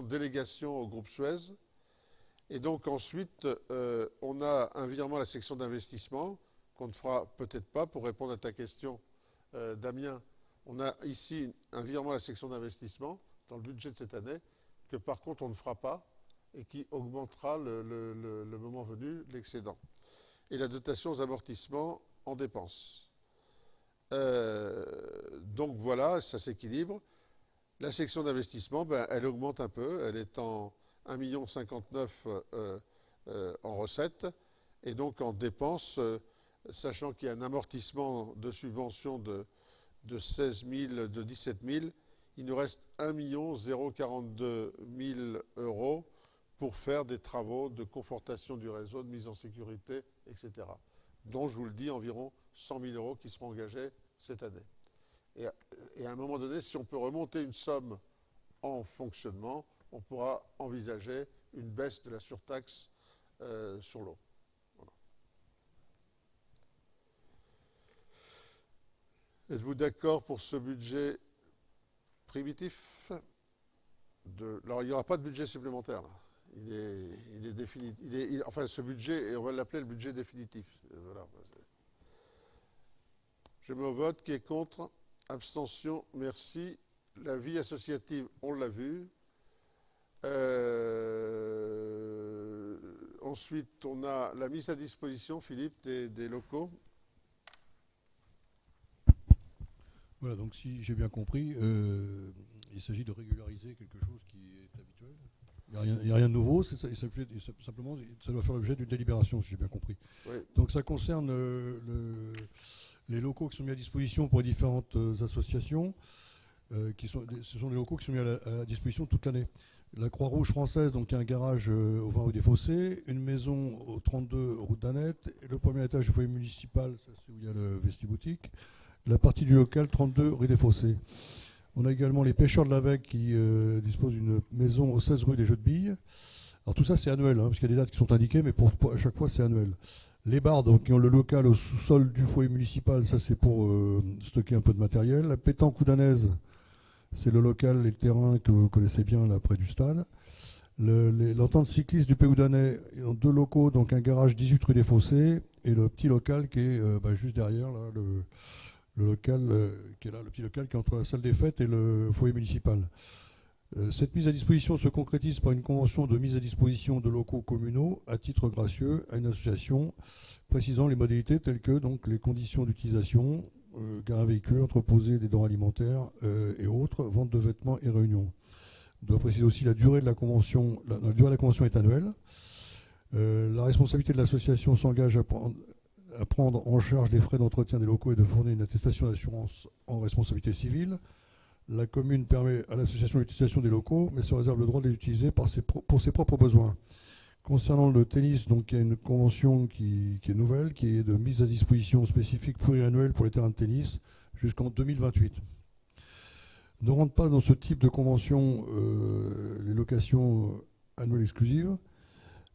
de délégation au groupe Suez. Et donc ensuite, on a un virement à la section d'investissement qu'on ne fera peut-être pas pour répondre à ta question, Damien. On a ici un virement à la section d'investissement dans le budget de cette année que par contre on ne fera pas et qui augmentera le moment venu l'excédent. Et la dotation aux amortissements en dépenses. Donc voilà, ça s'équilibre. La section d'investissement, ben, elle augmente un peu. Elle est en 1,59 million en recettes. Et donc en dépenses, sachant qu'il y a un amortissement de subvention de 17 000, il nous reste 1 042 000 euros pour faire des travaux de confortation du réseau, de mise en sécurité, etc. Dont, je vous le dis, environ 100 000 euros qui seront engagés cette année. Et à un moment donné, si on peut remonter une somme en fonctionnement, on pourra envisager une baisse de la surtaxe sur l'eau. Voilà. Êtes-vous d'accord pour ce budget primitif Alors, il n'y aura pas de budget supplémentaire, là. Il est définitif. Enfin, ce budget, on va l'appeler le budget définitif. Voilà. Je mets au vote. Qui est contre? Abstention. Merci. La vie associative, on l'a vu. Ensuite, on a la mise à disposition, Philippe, des locaux. Voilà, donc si j'ai bien compris, il s'agit de régulariser quelque chose qui est habituel. Il n'y a rien de nouveau, simplement ça doit faire l'objet d'une délibération, si j'ai bien compris. Oui. Donc ça concerne les locaux qui sont mis à disposition pour les différentes associations. Ce sont des locaux qui sont mis à la disposition toute l'année. La Croix-Rouge française, donc un garage au 20 rue des Fossés, une maison au 32 route d'Annette, le premier étage du foyer municipal, ça c'est où il y a le vestiboutique, la partie du local 32 rue des Fossés. On a également les pêcheurs de la Vègue qui disposent d'une maison au 16 rue des Jeux de Billes. Alors tout ça c'est annuel, parce qu'il y a des dates qui sont indiquées, mais à chaque fois c'est annuel. Les bars donc, qui ont le local au sous-sol du foyer municipal, ça c'est pour stocker un peu de matériel. La pétanque coudanaise, c'est le local, les terrains que vous connaissez bien là près du stade. L'entente cycliste du Péoudanais, en deux locaux, donc un garage 18 rue des Fossés et le petit local qui est juste derrière là, le local qui est là, le petit local qui est entre la salle des fêtes et le foyer municipal. Cette mise à disposition se concrétise par une convention de mise à disposition de locaux communaux à titre gracieux à une association précisant les modalités telles que donc les conditions d'utilisation, gares à véhicules, entreposer des denrées alimentaires et autres, vente de vêtements et réunions. On doit préciser aussi la durée de la convention. La durée de la convention est annuelle. La responsabilité de l'association s'engage à prendre en charge les frais d'entretien des locaux et de fournir une attestation d'assurance en responsabilité civile. La commune permet à l'association l'utilisation des locaux, mais se réserve le droit de les utiliser pour ses propres besoins. Concernant le tennis, donc, il y a une convention qui est nouvelle, qui est de mise à disposition spécifique pluriannuelle pour les terrains de tennis jusqu'en 2028. Ne rentrent pas dans ce type de convention les locations annuelles exclusives.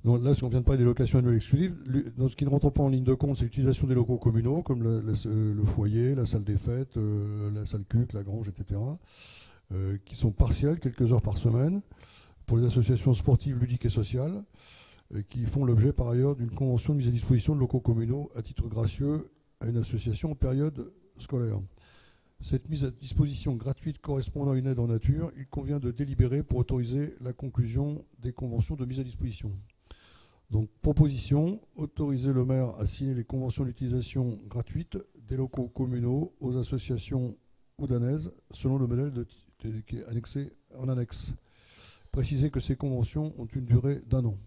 Donc là, si on vient de parler des locations annuelles exclusives, ce qui ne rentre pas en ligne de compte, c'est l'utilisation des locaux communaux, comme le foyer, la salle des fêtes, la salle culte, la grange, etc., qui sont partielles, quelques heures par semaine, pour les associations sportives, ludiques et sociales, qui font l'objet par ailleurs d'une convention de mise à disposition de locaux communaux à titre gracieux à une association en période scolaire. Cette mise à disposition gratuite correspondant à une aide en nature, il convient de délibérer pour autoriser la conclusion des conventions de mise à disposition. Donc, proposition, autoriser le maire à signer les conventions d'utilisation gratuite des locaux communaux aux associations oudanaises selon le modèle qui est annexé en annexe. Préciser que ces conventions ont une durée d'1 an.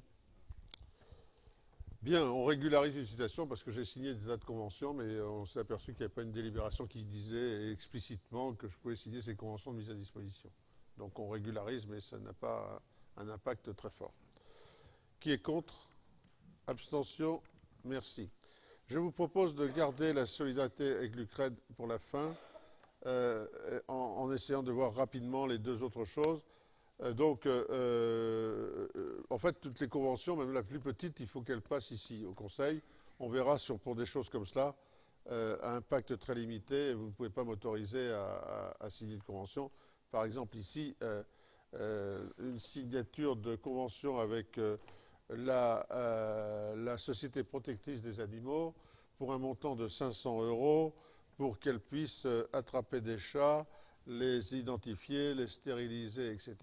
Bien, on régularise une situation parce que j'ai signé des tas de conventions, mais on s'est aperçu qu'il n'y avait pas une délibération qui disait explicitement que je pouvais signer ces conventions de mise à disposition. Donc on régularise, mais ça n'a pas un impact très fort. Qui est contre? Abstention? Merci. Je vous propose de garder la solidarité avec l'Ukraine pour la fin, en essayant de voir rapidement les deux autres choses. En fait, toutes les conventions, même la plus petite, il faut qu'elle passe ici, au Conseil. On verra pour des choses comme cela, à impact très limité, vous ne pouvez pas m'autoriser à signer de convention. Par exemple, ici, une signature de convention avec la Société protectrice des animaux pour un montant de 500 € pour qu'elle puisse attraper des chats, les identifier, les stériliser, etc.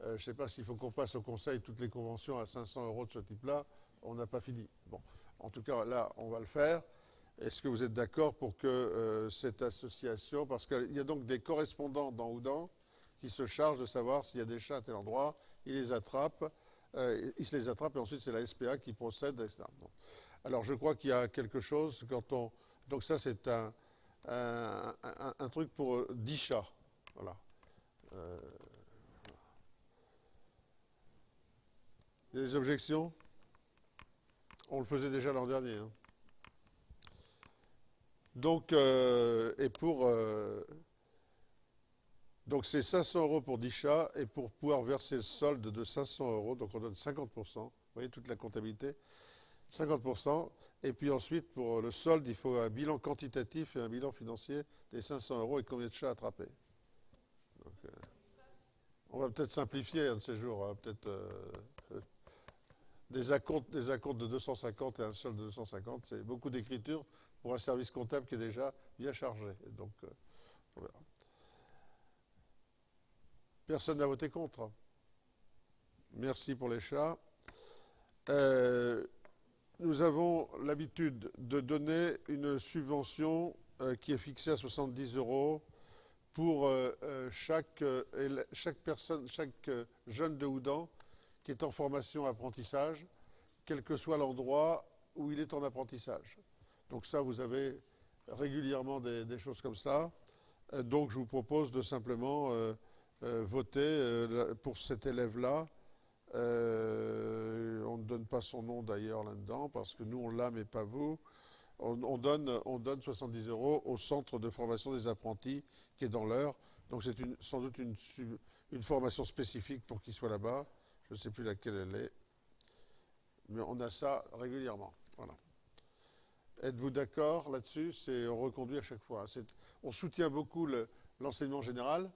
Je ne sais pas s'il faut qu'on passe au Conseil toutes les conventions à 500 € de ce type-là. On n'a pas fini. Bon, en tout cas, là, on va le faire. Est-ce que vous êtes d'accord pour que cette association, parce qu'il y a donc des correspondants dans Houdan qui se chargent de savoir s'il y a des chats à tel endroit, ils les attrapent, ils se les attrapent et ensuite c'est la SPA qui procède, etc. Bon. Alors je crois qu'il y a quelque chose quand on... Donc ça c'est un truc pour 10 chats. Voilà. Il y a des objections? On le faisait déjà l'an dernier. Hein. Donc, donc c'est 500 € pour 10 chats et pour pouvoir verser le solde de 500 €, donc on donne 50%. Vous voyez toute la comptabilité? 50%. Et puis ensuite, pour le solde, il faut un bilan quantitatif et un bilan financier des 500 € et combien de chats attrapés. Donc, on va peut-être simplifier un de ces jours. Hein, peut-être des acomptes de 250 et un solde de 250. C'est beaucoup d'écriture pour un service comptable qui est déjà bien chargé. Donc, on verra. Personne n'a voté contre. Merci pour les chats. Nous avons l'habitude de donner une subvention qui est fixée à 70 € pour chaque personne, chaque jeune de Houdan qui est en formation apprentissage, quel que soit l'endroit où il est en apprentissage. Donc ça, vous avez régulièrement des choses comme ça. Donc je vous propose de simplement voter pour cet élève-là. On ne donne pas son nom d'ailleurs là-dedans, parce que nous on l'a, mais pas vous. On donne 70 € au centre de formation des apprentis qui est dans l'heure. Donc c'est sans doute une formation spécifique pour qu'il soit là-bas. Je ne sais plus laquelle elle est. Mais on a ça régulièrement. Voilà. Êtes-vous d'accord là-dessus? On reconduit à chaque fois. On soutient beaucoup l'enseignement général,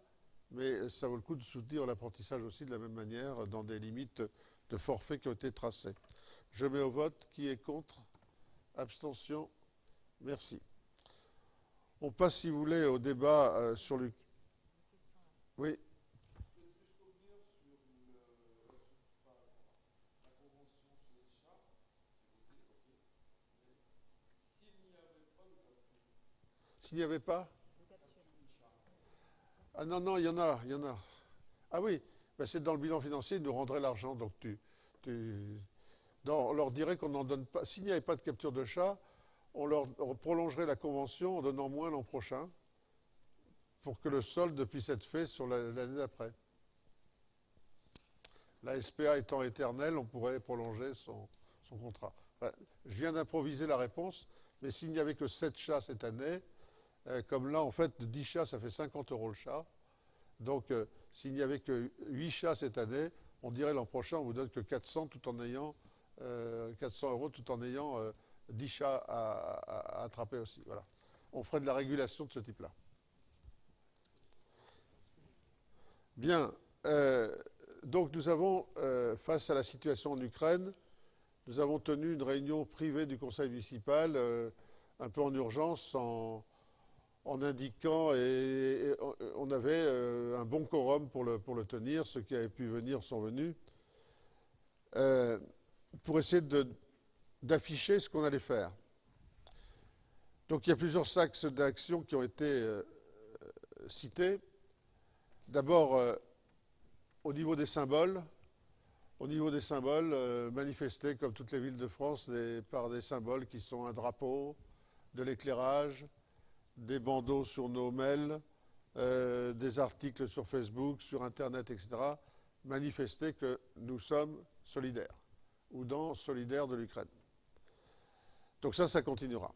mais ça vaut le coup de soutenir l'apprentissage aussi de la même manière, dans des limites de forfait qui ont été tracées. Je mets au vote. Qui est contre? Abstention? Merci. On passe, si vous voulez, au débat sur le... Oui. S'il n'y avait pas? Ah non, il y en a. Ah oui, ben c'est dans le bilan financier, ils nous rendraient l'argent. Donc on leur dirait qu'on n'en donne pas. S'il n'y avait pas de capture de chat, on leur prolongerait la convention en donnant moins l'an prochain pour que le solde puisse être fait sur l'année d'après. La SPA étant éternelle, on pourrait prolonger son contrat. Enfin, je viens d'improviser la réponse, mais s'il n'y avait que 7 chats cette année, comme là, en fait, de 10 chats, ça fait 50 € le chat. Donc, s'il n'y avait que 8 chats cette année, on dirait l'an prochain, on vous donne que 400 tout en ayant 400 € tout en ayant 10 chats à attraper aussi. Voilà. On ferait de la régulation de ce type-là. Bien. Donc nous avons, face à la situation en Ukraine, nous avons tenu une réunion privée du conseil municipal, un peu en urgence, en indiquant, et on avait un bon quorum pour le tenir, ceux qui avaient pu venir sont venus, pour essayer d'afficher ce qu'on allait faire. Donc il y a plusieurs axes d'action qui ont été cités. D'abord, au niveau des symboles, manifester comme toutes les villes de France par des symboles qui sont un drapeau, de l'éclairage, des bandeaux sur nos mails, des articles sur Facebook, sur Internet, etc. Manifester que nous sommes solidaires, ou solidaires de l'Ukraine. Donc ça continuera.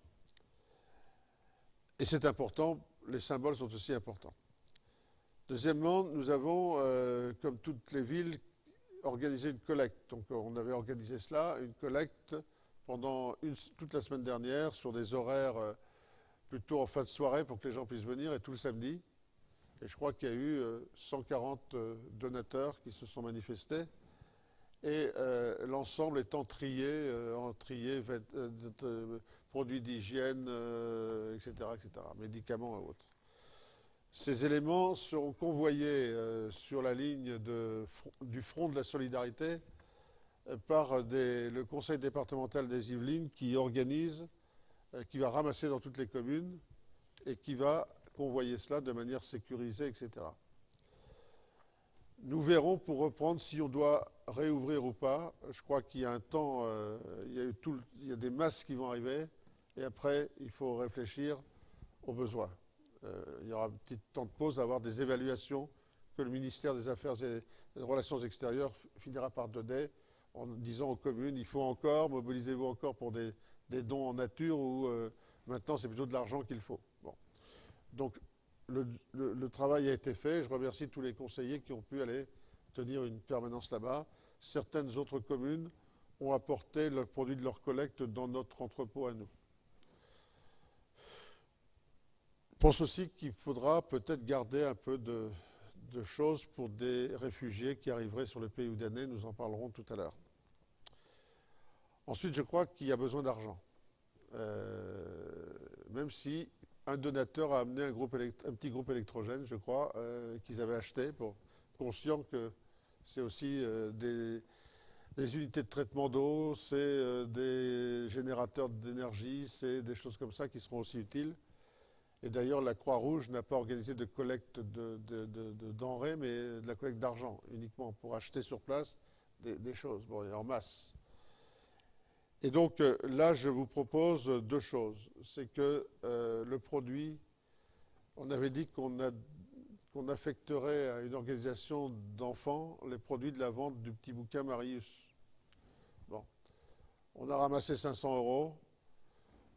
Et c'est important, les symboles sont aussi importants. Deuxièmement, nous avons, comme toutes les villes, organisé une collecte. Donc on avait organisé cela, une collecte pendant toute la semaine dernière sur des horaires plutôt en fin de soirée pour que les gens puissent venir, et tout le samedi. Et je crois qu'il y a eu 140 donateurs qui se sont manifestés. Et l'ensemble étant trié, produits d'hygiène, etc., médicaments et autres. Ces éléments seront convoyés sur la ligne du front de la solidarité par le conseil départemental des Yvelines qui organise, qui va ramasser dans toutes les communes et qui va convoyer cela de manière sécurisée, etc. Nous verrons pour reprendre si on doit réouvrir ou pas. Je crois qu'il y a un temps, il y a des masses qui vont arriver et après il faut réfléchir aux besoins. Il y aura un petit temps de pause, d'avoir des évaluations que le ministère des Affaires et des Relations extérieures finira par donner en disant aux communes, il faut encore, mobilisez-vous encore pour des dons en nature ou maintenant c'est plutôt de l'argent qu'il faut. Bon. Donc le travail a été fait. Je remercie tous les conseillers qui ont pu aller tenir une permanence là-bas. Certaines autres communes ont apporté le produit de leur collecte dans notre entrepôt à nous. Je pense aussi qu'il faudra peut-être garder un peu de choses pour des réfugiés qui arriveraient sur le pays oudanais. Nous en parlerons tout à l'heure. Ensuite, je crois qu'il y a besoin d'argent. Même si un donateur a amené un petit groupe électrogène, je crois, qu'ils avaient acheté, conscient que c'est aussi des unités de traitement d'eau, c'est des générateurs d'énergie, c'est des choses comme ça qui seront aussi utiles. Et d'ailleurs, la Croix-Rouge n'a pas organisé de collecte de denrées, mais de la collecte d'argent, uniquement pour acheter sur place des choses, en masse. Et donc là, je vous propose deux choses. C'est que le produit, on avait dit qu'on affecterait à une organisation d'enfants les produits de la vente du petit bouquin Marius. Bon. On a ramassé 500 €.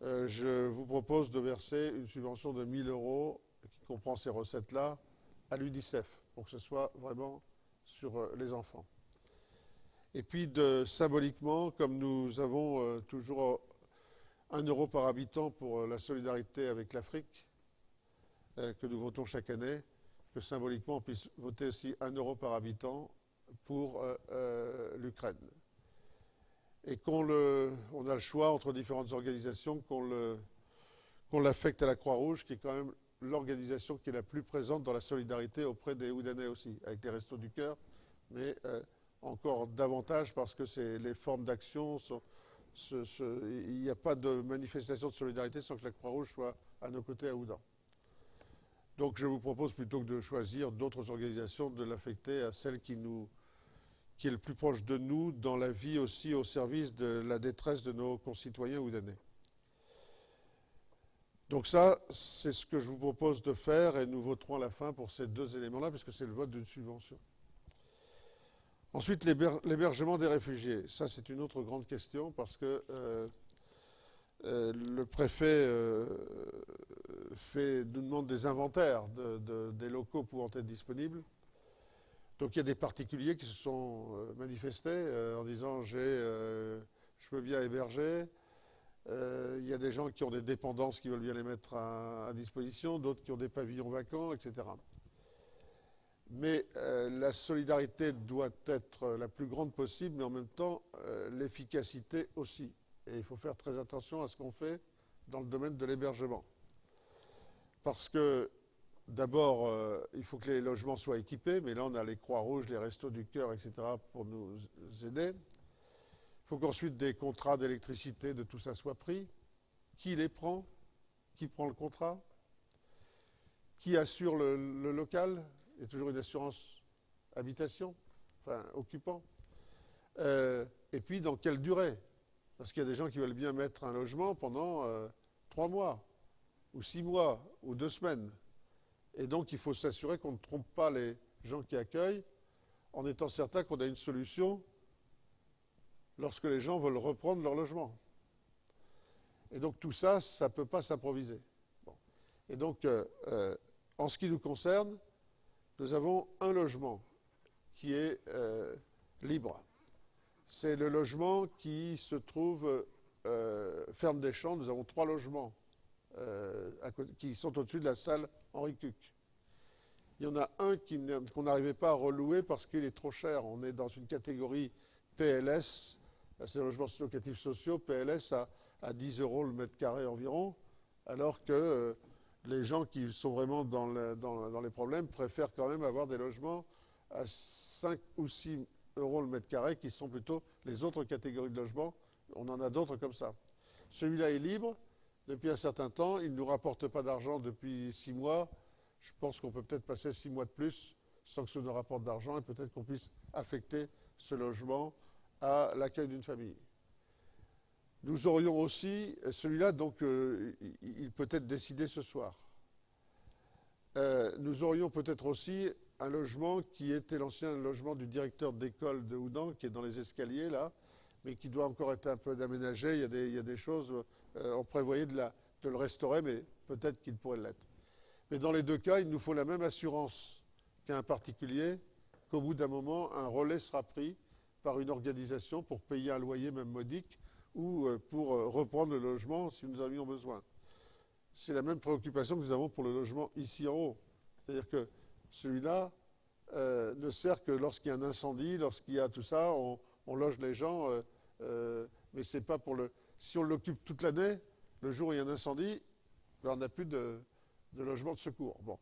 Je vous propose de verser une subvention de 1 000 € qui comprend ces recettes-là à l'UNICEF pour que ce soit vraiment sur les enfants. Et puis symboliquement, comme nous avons toujours 1 € par habitant pour la solidarité avec l'Afrique, que nous votons chaque année, que symboliquement on puisse voter aussi 1 € par habitant pour l'Ukraine. Et on a le choix entre différentes organisations, qu'on l'affecte à la Croix-Rouge, qui est quand même l'organisation qui est la plus présente dans la solidarité auprès des Oudanais aussi, avec les Restos du Cœur, mais encore davantage parce que les formes d'action, il n'y a pas de manifestation de solidarité sans que la Croix-Rouge soit à nos côtés à Oudan. Donc je vous propose plutôt que de choisir d'autres organisations, de l'affecter à celle qui est le plus proche de nous dans la vie aussi au service de la détresse de nos concitoyens oudanais. Donc ça, c'est ce que je vous propose de faire et nous voterons à la fin pour ces deux éléments-là puisque c'est le vote d'une subvention. Ensuite, l'hébergement des réfugiés. Ça, c'est une autre grande question parce que le préfet nous demande des inventaires des locaux pouvant être disponibles. Donc il y a des particuliers qui se sont manifestés en disant j'ai je peux bien héberger. Il y a des gens qui ont des dépendances qui veulent bien les mettre à disposition, d'autres qui ont des pavillons vacants, etc. Mais la solidarité doit être la plus grande possible, mais en même temps, l'efficacité aussi. Et il faut faire très attention à ce qu'on fait dans le domaine de l'hébergement. Parce que, d'abord, il faut que les logements soient équipés, mais là, on a les Croix-Rouges, les Restos du Cœur, etc., pour nous aider. Il faut qu'ensuite des contrats d'électricité, de tout ça soient pris. Qui les prend? Qui prend le contrat? Qui assure le local? Il y a toujours une assurance habitation, enfin occupant. Et puis dans quelle durée? Parce qu'il y a des gens qui veulent bien mettre un logement pendant 3 mois, ou 6 mois, ou 2 semaines. Et donc il faut s'assurer qu'on ne trompe pas les gens qui accueillent, en étant certain qu'on a une solution lorsque les gens veulent reprendre leur logement. Et donc tout ça, ça ne peut pas s'improviser. Bon. Et donc, en ce qui nous concerne, nous avons un logement qui est libre. C'est le logement qui se trouve Ferme des Champs. Nous avons 3 logements qui sont au-dessus de la salle Henri Cuc. Il y en a un qu'on n'arrivait pas à relouer parce qu'il est trop cher. On est dans une catégorie PLS, c'est le logement locatifs sociaux, PLS à 10 € le mètre carré environ, alors que les gens qui sont vraiment dans les problèmes préfèrent quand même avoir des logements à 5 ou 6 € le mètre carré, qui sont plutôt les autres catégories de logements. On en a d'autres comme ça. Celui-là est libre depuis un certain temps. Il ne nous rapporte pas d'argent depuis 6 mois. Je pense qu'on peut peut-être passer 6 mois de plus sans que ça nous rapporte d'argent, et peut-être qu'on puisse affecter ce logement à l'accueil d'une famille. Nous aurions aussi, celui-là, donc, il peut être décidé ce soir. Nous aurions peut-être aussi un logement qui était l'ancien logement du directeur d'école de Houdan, qui est dans les escaliers, là, mais qui doit encore être un peu aménagé. Il y a des choses, on prévoyait de le restaurer, mais peut-être qu'il pourrait l'être. Mais dans les deux cas, il nous faut la même assurance qu'à un particulier, qu'au bout d'un moment, un relais sera pris par une organisation pour payer un loyer même modique, ou pour reprendre le logement si nous en avions besoin. C'est la même préoccupation que nous avons pour le logement ici en haut. C'est-à-dire que celui-là ne sert que lorsqu'il y a un incendie, lorsqu'il y a tout ça, on loge les gens, mais c'est pas pour le... Si on l'occupe toute l'année, le jour où il y a un incendie, ben on n'a plus de logement de secours. Bon.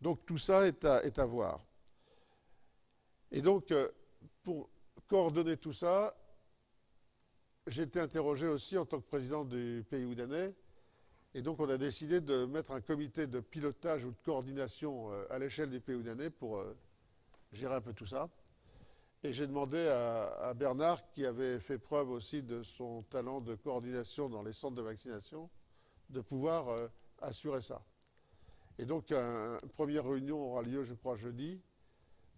Donc tout ça est à voir. Et donc, pour coordonner tout ça, j'ai été interrogé aussi en tant que président du Pays houdanais, et donc on a décidé de mettre un comité de pilotage ou de coordination à l'échelle du Pays houdanais pour gérer un peu tout ça. Et j'ai demandé à Bernard, qui avait fait preuve aussi de son talent de coordination dans les centres de vaccination, de pouvoir assurer ça. Et donc une première réunion aura lieu, je crois, jeudi,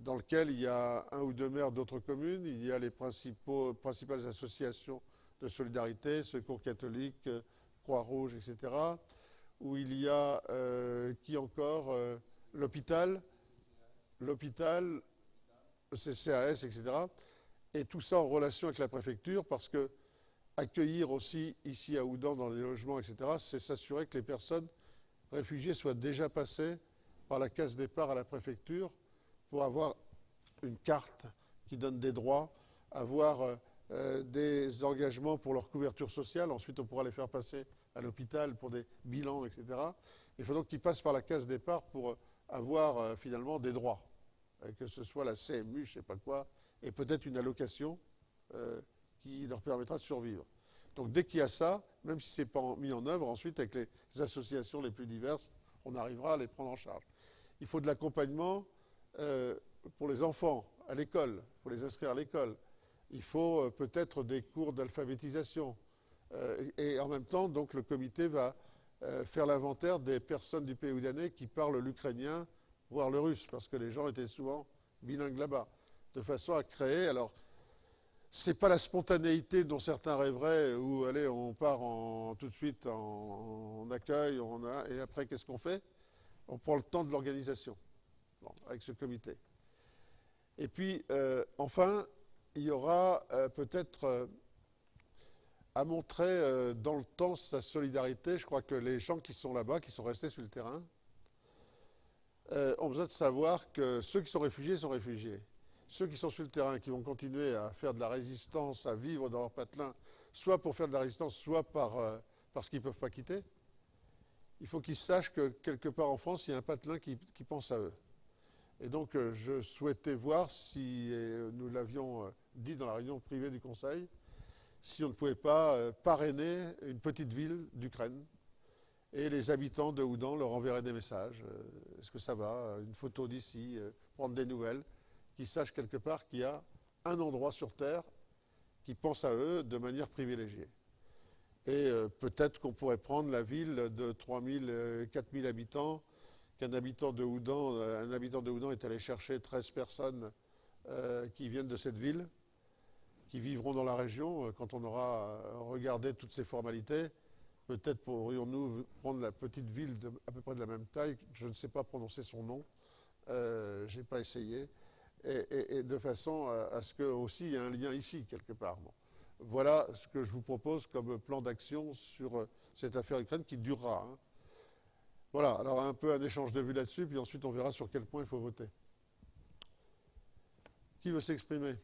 dans lequel il y a 1 ou 2 maires d'autres communes, il y a les principales associations de solidarité, Secours catholique, Croix-Rouge, etc., où il y a, qui encore, l'hôpital, le CCAS, etc., et tout ça en relation avec la préfecture, parce que accueillir aussi ici à Houdan dans les logements, etc., c'est s'assurer que les personnes réfugiées soient déjà passées par la case départ à la préfecture pour avoir une carte qui donne des droits, avoir des engagements pour leur couverture sociale. Ensuite, on pourra les faire passer à l'hôpital pour des bilans, etc. Il faut donc qu'ils passent par la case départ pour avoir finalement des droits, que ce soit la CMU, je ne sais pas quoi, et peut-être une allocation qui leur permettra de survivre. Donc dès qu'il y a ça, même si ce n'est pas mis en œuvre, ensuite avec les associations les plus diverses, on arrivera à les prendre en charge. Il faut de l'accompagnement pour les enfants à l'école, il faut les inscrire à l'école. Il faut peut-être des cours d'alphabétisation. Et en même temps, donc, le comité va faire l'inventaire des personnes du Pays houdanais qui parlent l'ukrainien, voire le russe, parce que les gens étaient souvent bilingues là-bas, de façon à créer. Alors, c'est pas la spontanéité dont certains rêveraient, où allez, on part tout de suite en accueil, et après, qu'est-ce qu'on fait? On prend le temps de l'organisation, bon, avec ce comité. Et puis, enfin, il y aura peut-être a montré dans le temps sa solidarité. Je crois que les gens qui sont là-bas, qui sont restés sur le terrain, ont besoin de savoir que ceux qui sont réfugiés sont réfugiés. Ceux qui sont sur le terrain, qui vont continuer à faire de la résistance, à vivre dans leur patelin, soit pour faire de la résistance, soit parce qu'ils ne peuvent pas quitter, il faut qu'ils sachent que quelque part en France, il y a un patelin qui pense à eux. Et donc, je souhaitais voir si, et nous l'avions dit dans la réunion privée du Conseil, si on ne pouvait pas parrainer une petite ville d'Ukraine. Et les habitants de Houdan leur enverraient des messages. Est-ce que ça va? Une photo d'ici, prendre des nouvelles, qu'ils sachent quelque part qu'il y a un endroit sur Terre qui pense à eux de manière privilégiée. Et peut-être qu'on pourrait prendre la ville de 3000, 4000 habitants, qu'un habitant de Houdan est allé chercher 13 personnes qui viennent de cette ville, qui vivront dans la région. Quand on aura regardé toutes ces formalités, peut-être pourrions-nous prendre la petite ville à peu près de la même taille, je ne sais pas prononcer son nom, je n'ai pas essayé, et de façon à ce qu'il aussi y ait un lien ici, quelque part. Bon. Voilà ce que je vous propose comme plan d'action sur cette affaire Ukraine qui durera. Hein. Voilà, alors un peu un échange de vues là-dessus, puis ensuite on verra sur quel point il faut voter. Qui veut s'exprimer ?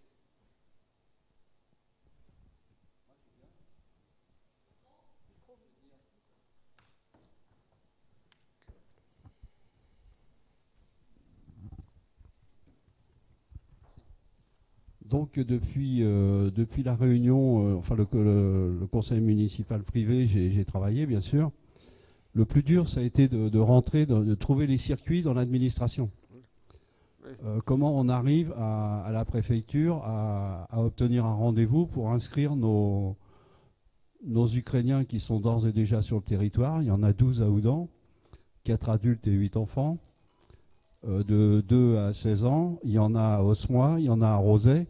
Donc depuis la réunion, enfin le conseil municipal privé, j'ai travaillé bien sûr. Le plus dur, ça a été de rentrer, de trouver les circuits dans l'administration. Comment on arrive à la préfecture à obtenir un rendez-vous pour inscrire nos Ukrainiens qui sont d'ores et déjà sur le territoire. Il y en a 12 à Houdan, 4 adultes et 8 enfants, de 2 à 16 ans. Il y en a à Osmoy, il y en a à Rozay.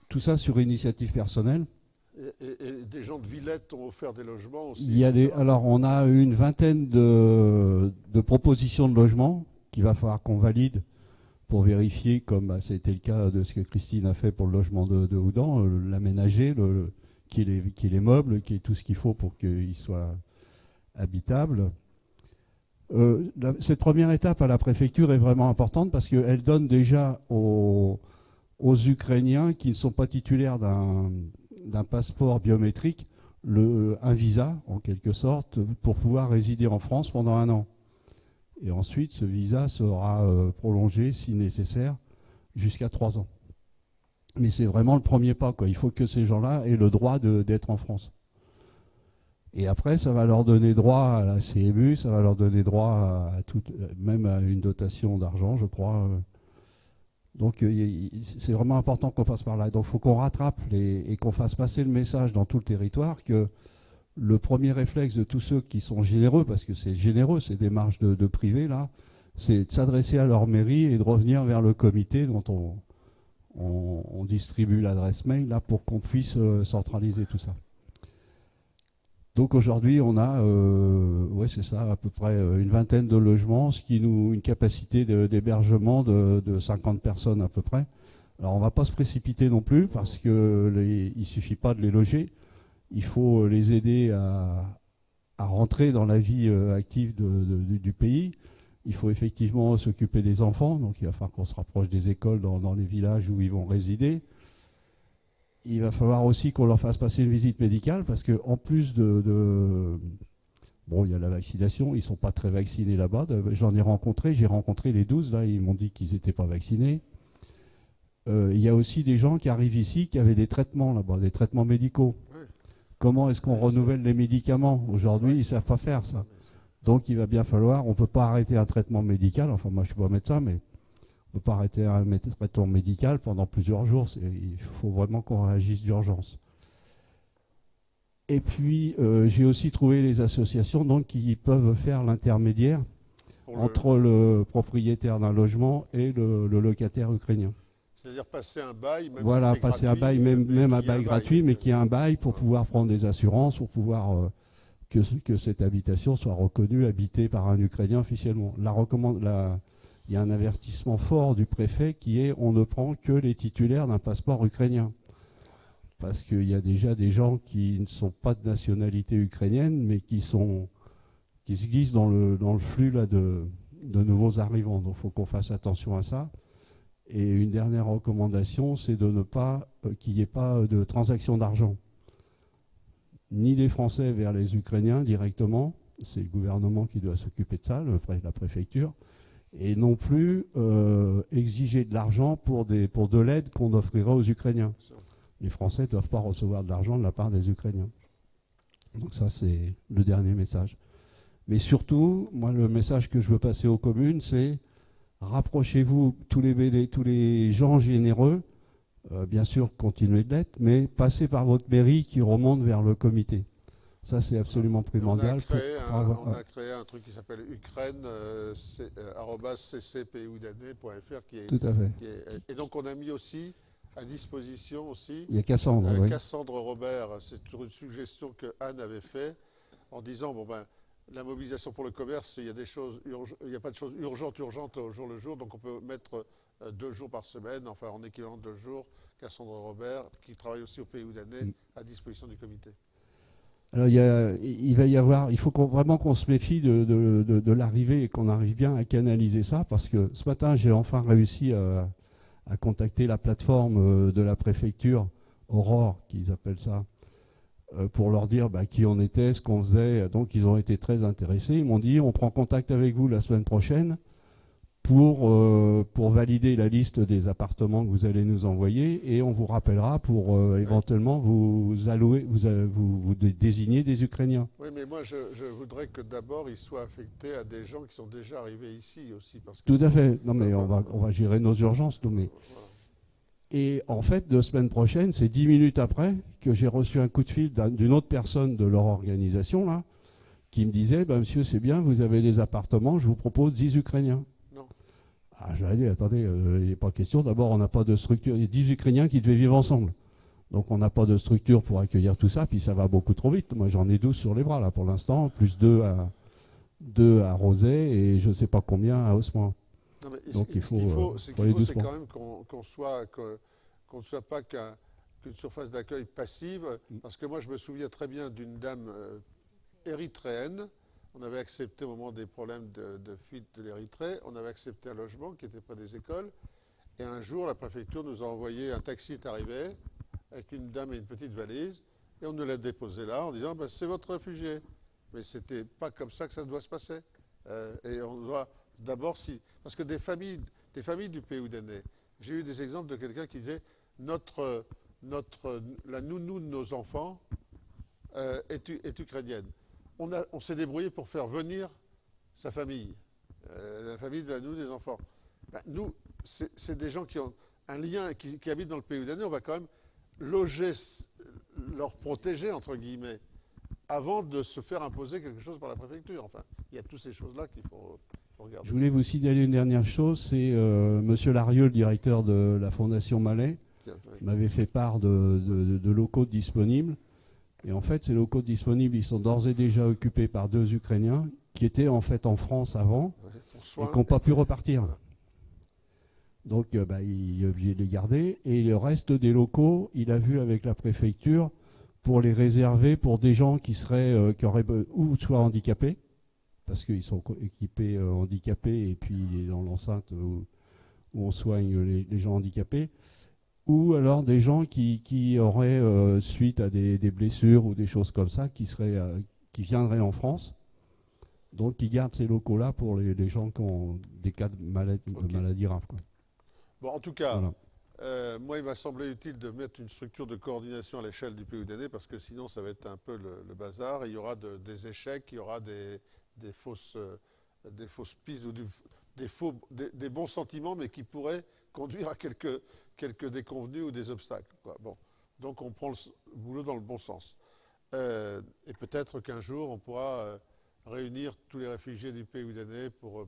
Tout ça sur initiative personnelle. Et des gens de Villette ont offert des logements aussi. Alors on a une vingtaine de propositions de logements qu'il va falloir qu'on valide pour vérifier, comme c'était le cas de ce que Christine a fait pour le logement de Houdan, l'aménager, qu'il y ait les meubles, qu'il y ait tout ce qu'il faut pour qu'il soit habitable. Cette première étape à la préfecture est vraiment importante parce qu'elle donne déjà aux Ukrainiens qui ne sont pas titulaires d'un passeport biométrique un visa, en quelque sorte, pour pouvoir résider en France pendant 1 an. Et ensuite, ce visa sera prolongé, si nécessaire, jusqu'à 3 ans. Mais c'est vraiment le premier pas, quoi. Il faut que ces gens-là aient le droit d'être en France. Et après, ça va leur donner droit à la CMU, ça va leur donner droit même à une dotation d'argent, je crois. Donc c'est vraiment important qu'on passe par là. Donc il faut qu'on rattrape et qu'on fasse passer le message dans tout le territoire que le premier réflexe de tous ceux qui sont généreux, parce que c'est généreux ces démarches de privé là, c'est de s'adresser à leur mairie et de revenir vers le comité dont on distribue l'adresse mail là pour qu'on puisse centraliser tout ça. Donc aujourd'hui on a c'est ça, à peu près une vingtaine de logements, ce qui une capacité d'hébergement de 50 personnes à peu près. Alors on ne va pas se précipiter non plus parce qu'il ne suffit pas de les loger. Il faut les aider à rentrer dans la vie active du pays. Il faut effectivement s'occuper des enfants, donc il va falloir qu'on se rapproche des écoles dans les villages où ils vont résider. Il va falloir aussi qu'on leur fasse passer une visite médicale parce qu'en plus il y a la vaccination, ils ne sont pas très vaccinés là-bas. J'ai rencontré les 12, là, ils m'ont dit qu'ils n'étaient pas vaccinés. Il y a aussi des gens qui arrivent ici qui avaient des traitements là-bas, des traitements médicaux. Comment est-ce qu'on renouvelle les médicaments? Aujourd'hui, ils ne savent pas faire ça. Donc il va bien falloir, on ne peut pas arrêter un traitement médical, enfin moi je ne suis pas médecin, mais on ne peut pas arrêter un traitement médical pendant plusieurs jours. Il faut vraiment qu'on réagisse d'urgence. Et puis, j'ai aussi trouvé les associations donc, qui peuvent faire l'intermédiaire entre le propriétaire d'un logement et le locataire ukrainien. C'est-à-dire passer un bail, même voilà, si c'est passer gratuit, un bail, même un bail gratuit, mais qui a un bail pour pouvoir prendre des assurances, pour pouvoir que cette habitation soit reconnue, habitée par un Ukrainien officiellement. Il y a un avertissement fort du préfet qui est on ne prend que les titulaires d'un passeport ukrainien. parce qu'il y a déjà des gens qui ne sont pas de nationalité ukrainienne, mais qui se glissent dans le flux là, de nouveaux arrivants. Donc il faut qu'on fasse attention à ça. Et une dernière recommandation, c'est de ne pas qu'il n'y ait pas de transaction d'argent, ni des Français vers les Ukrainiens directement, c'est le gouvernement qui doit s'occuper de ça, la préfecture, et non plus exiger de l'argent pour de l'aide qu'on offrira aux Ukrainiens. Les Français ne doivent pas recevoir de l'argent de la part des Ukrainiens. Donc ça, c'est le dernier message. Mais surtout, moi, le message que je veux passer aux communes, c'est rapprochez-vous, tous les gens généreux, bien sûr, continuez de l'être, mais passez par votre mairie qui remonte vers le comité. Ça, c'est absolument primordial. On a créé un truc qui s'appelle Ukraine, ccpoudané.fr. Tout à fait. Et donc, on a mis aussi à disposition aussi. Il y a Cassandre, oui. Cassandre Robert, c'est une suggestion que Anne avait fait en disant bon ben la mobilisation pour le commerce, il y a des choses il n'y a pas de choses urgentes au jour le jour, donc on peut mettre 2 jours par semaine, enfin en équivalent de 2 jours, Cassandre Robert, qui travaille aussi au Pays Houdanais, à disposition du comité. Alors il faut vraiment qu'on se méfie de l'arrivée et qu'on arrive bien à canaliser ça, parce que ce matin j'ai enfin réussi à contacter la plateforme de la préfecture, Aurore, qu'ils appellent ça, pour leur dire qui on était, ce qu'on faisait. Donc ils ont été très intéressés. Ils m'ont dit on prend contact avec vous la semaine prochaine pour valider la liste des appartements que vous allez nous envoyer, et on vous rappellera pour éventuellement vous désigner des Ukrainiens. Oui, mais moi je voudrais que d'abord ils soient affectés à des gens qui sont déjà arrivés ici aussi. Parce que tout à fait. Non mais on va gérer nos urgences. Mais... Voilà. Et en fait, la semaine prochaine, c'est 10 minutes après que j'ai reçu un coup de fil d'une autre personne de leur organisation là, qui me disait monsieur, c'est bien, vous avez des appartements, je vous propose 10 Ukrainiens. Ah, j'avais dit, attendez, il n'est pas question. D'abord, on n'a pas de structure. Il y a 10 Ukrainiens qui devaient vivre ensemble. Donc, on n'a pas de structure pour accueillir tout ça. Puis, ça va beaucoup trop vite. Moi, j'en ai 12 sur les bras, là, pour l'instant. Plus 2 à Rosay et je ne sais pas combien à Haussmann. Donc, il faut c'est quand même qu'on ne soit pas qu'une surface d'accueil passive. Parce que moi, je me souviens très bien d'une dame érythréenne. On avait accepté au moment des problèmes de fuite de l'Érythrée, on avait accepté un logement qui était près des écoles. Et un jour, la préfecture nous a envoyé, un taxi est arrivé avec une dame et une petite valise, et on nous l'a déposé là en disant c'est votre réfugié. Mais c'était pas comme ça que ça doit se passer. Et on doit d'abord, parce que des familles du Pays Houdanais, j'ai eu des exemples de quelqu'un qui disait la nounou de nos enfants est ukrainienne. On s'est débrouillé pour faire venir sa famille, la famille de la nounou des enfants. Nous, c'est des gens qui ont un lien, qui habitent dans le Pays Houdanais. On va quand même loger, leur protéger, entre guillemets, avant de se faire imposer quelque chose par la préfecture. Enfin, il y a toutes ces choses-là qu'il faut regarder. Je voulais vous signaler une dernière chose, c'est Monsieur Larieux, le directeur de la Fondation Malais, m'avait fait part de locaux disponibles. Et en fait, ces locaux disponibles, ils sont d'ores et déjà occupés par 2 Ukrainiens qui étaient en fait en France avant et qui n'ont pas pu repartir. Voilà. Donc, il est obligé de les garder. Et le reste des locaux, il a vu avec la préfecture pour les réserver pour des gens qui auraient ou soit handicapés, parce qu'ils sont équipés handicapés, et puis dans l'enceinte où on soigne les gens handicapés, ou alors des gens qui auraient, suite à des blessures ou des choses comme ça, qui viendraient en France. Donc, qui gardent ces locaux-là pour les gens qui ont des cas de maladie grave. Quoi. Bon, en tout cas, voilà. Moi, il m'a semblé utile de mettre une structure de coordination à l'échelle du Pays Houdanais, parce que sinon, ça va être un peu le bazar. Et il y aura des échecs, il y aura des fausses pistes ou des bons sentiments, mais qui pourraient conduire à quelques déconvenus ou des obstacles. Quoi. Bon. Donc on prend le boulot dans le bon sens. Et peut-être qu'un jour, on pourra réunir tous les réfugiés du Pays Houdanais pour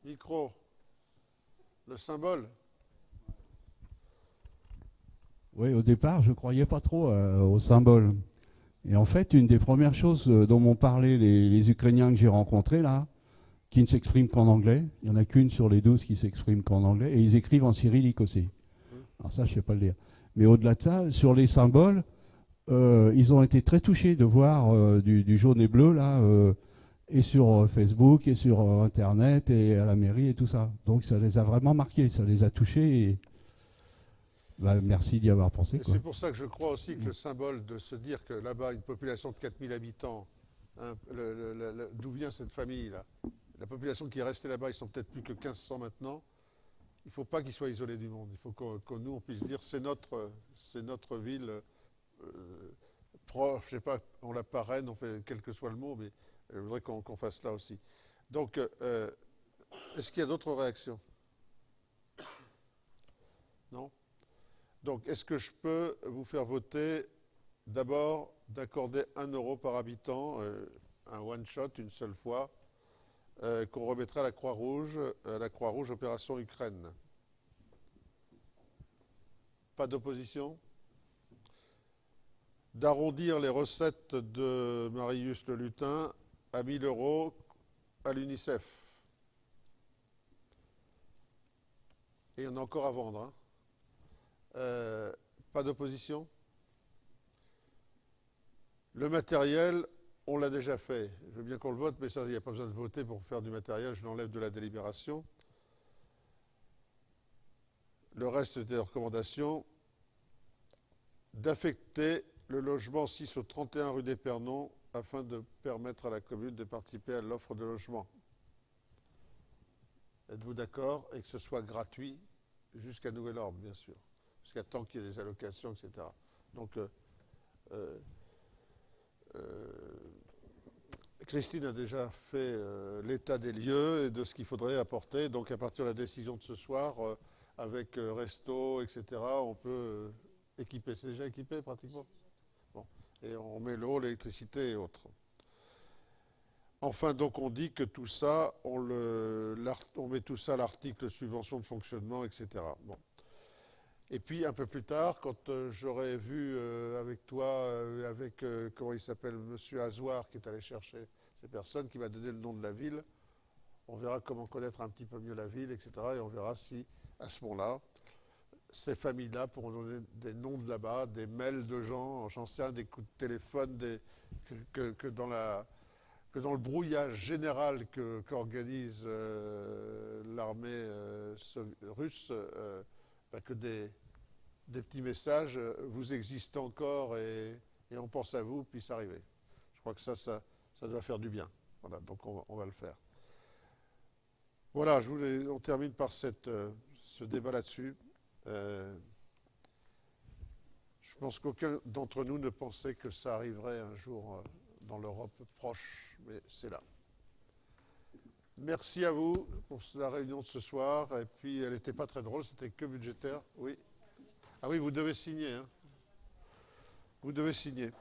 Micro. Le symbole. Oui, au départ, je ne croyais pas trop au symbole. Et en fait, une des premières choses dont m'ont parlé les Ukrainiens que j'ai rencontrés là, qui ne s'expriment qu'en anglais, il n'y en a qu'une sur les 12 qui s'exprime qu'en anglais, et ils écrivent en cyrillique aussi. Alors ça, je ne sais pas le dire. Mais au-delà de ça, sur les symboles, ils ont été très touchés de voir du jaune et bleu là, et sur Facebook, et sur Internet, et à la mairie, et tout ça. Donc ça les a vraiment marqués, ça les a touchés. Et bah, merci d'y avoir pensé. C'est pour ça que je crois aussi que le symbole de se dire que là-bas, une population de 4000 habitants, hein, d'où vient cette famille-là, la population qui est restée là-bas, ils sont peut-être plus que 1500 maintenant. Il ne faut pas qu'ils soient isolés du monde. Il faut que nous, on puisse dire c'est notre ville proche, je sais pas, on la parraine, on fait quel que soit le mot, mais je voudrais qu'on fasse là aussi. Donc, est-ce qu'il y a d'autres réactions? Non? Donc, est-ce que je peux vous faire voter d'abord d'accorder 1 euro par habitant, un one-shot, une seule fois, qu'on remettrait à la Croix-Rouge Opération Ukraine? Pas d'opposition? D'arrondir les recettes de Marius le Lutin à 1 000 euros à l'UNICEF. Et il y en a encore à vendre. Hein. Pas d'opposition? Le matériel, on l'a déjà fait. Je veux bien qu'on le vote, mais ça, il n'y a pas besoin de voter pour faire du matériel. Je l'enlève de la délibération. Le reste des recommandations, d'affecter le logement 6 au 31 rue d'Épernon afin de permettre à la commune de participer à l'offre de logement. Êtes-vous d'accord? Et que ce soit gratuit jusqu'à nouvel ordre, bien sûr. Jusqu'à temps qu'il y ait des allocations, etc. Donc, Christine a déjà fait l'état des lieux et de ce qu'il faudrait apporter. Donc, à partir de la décision de ce soir, avec resto, etc., on peut équiper. C'est déjà équipé, pratiquement? Bon. Et on met l'eau, l'électricité et autres. Enfin, donc, on dit que tout ça, on met tout ça à l'article subvention de fonctionnement, etc. Bon. Et puis, un peu plus tard, quand j'aurai vu avec toi, comment il s'appelle, Monsieur Azoir, qui est allé chercher ces personnes, qui m'a donné le nom de la ville, on verra comment connaître un petit peu mieux la ville, etc. Et on verra si, à ce moment-là, ces familles-là pourront donner des noms de là-bas, des mails de gens, j'en sais rien, des coups de téléphone, que dans le brouillage général qu'organise l'armée russe, que des petits messages, vous existez encore et on pense à vous, puissent arriver. Je crois que ça doit faire du bien. Voilà, donc on va le faire. Voilà, on termine par ce débat là-dessus. Je pense qu'aucun d'entre nous ne pensait que ça arriverait un jour dans l'Europe proche, mais c'est là. Merci à vous pour la réunion de ce soir. Et puis, elle n'était pas très drôle, c'était que budgétaire. Oui. Ah oui, vous devez signer. Hein. Vous devez signer.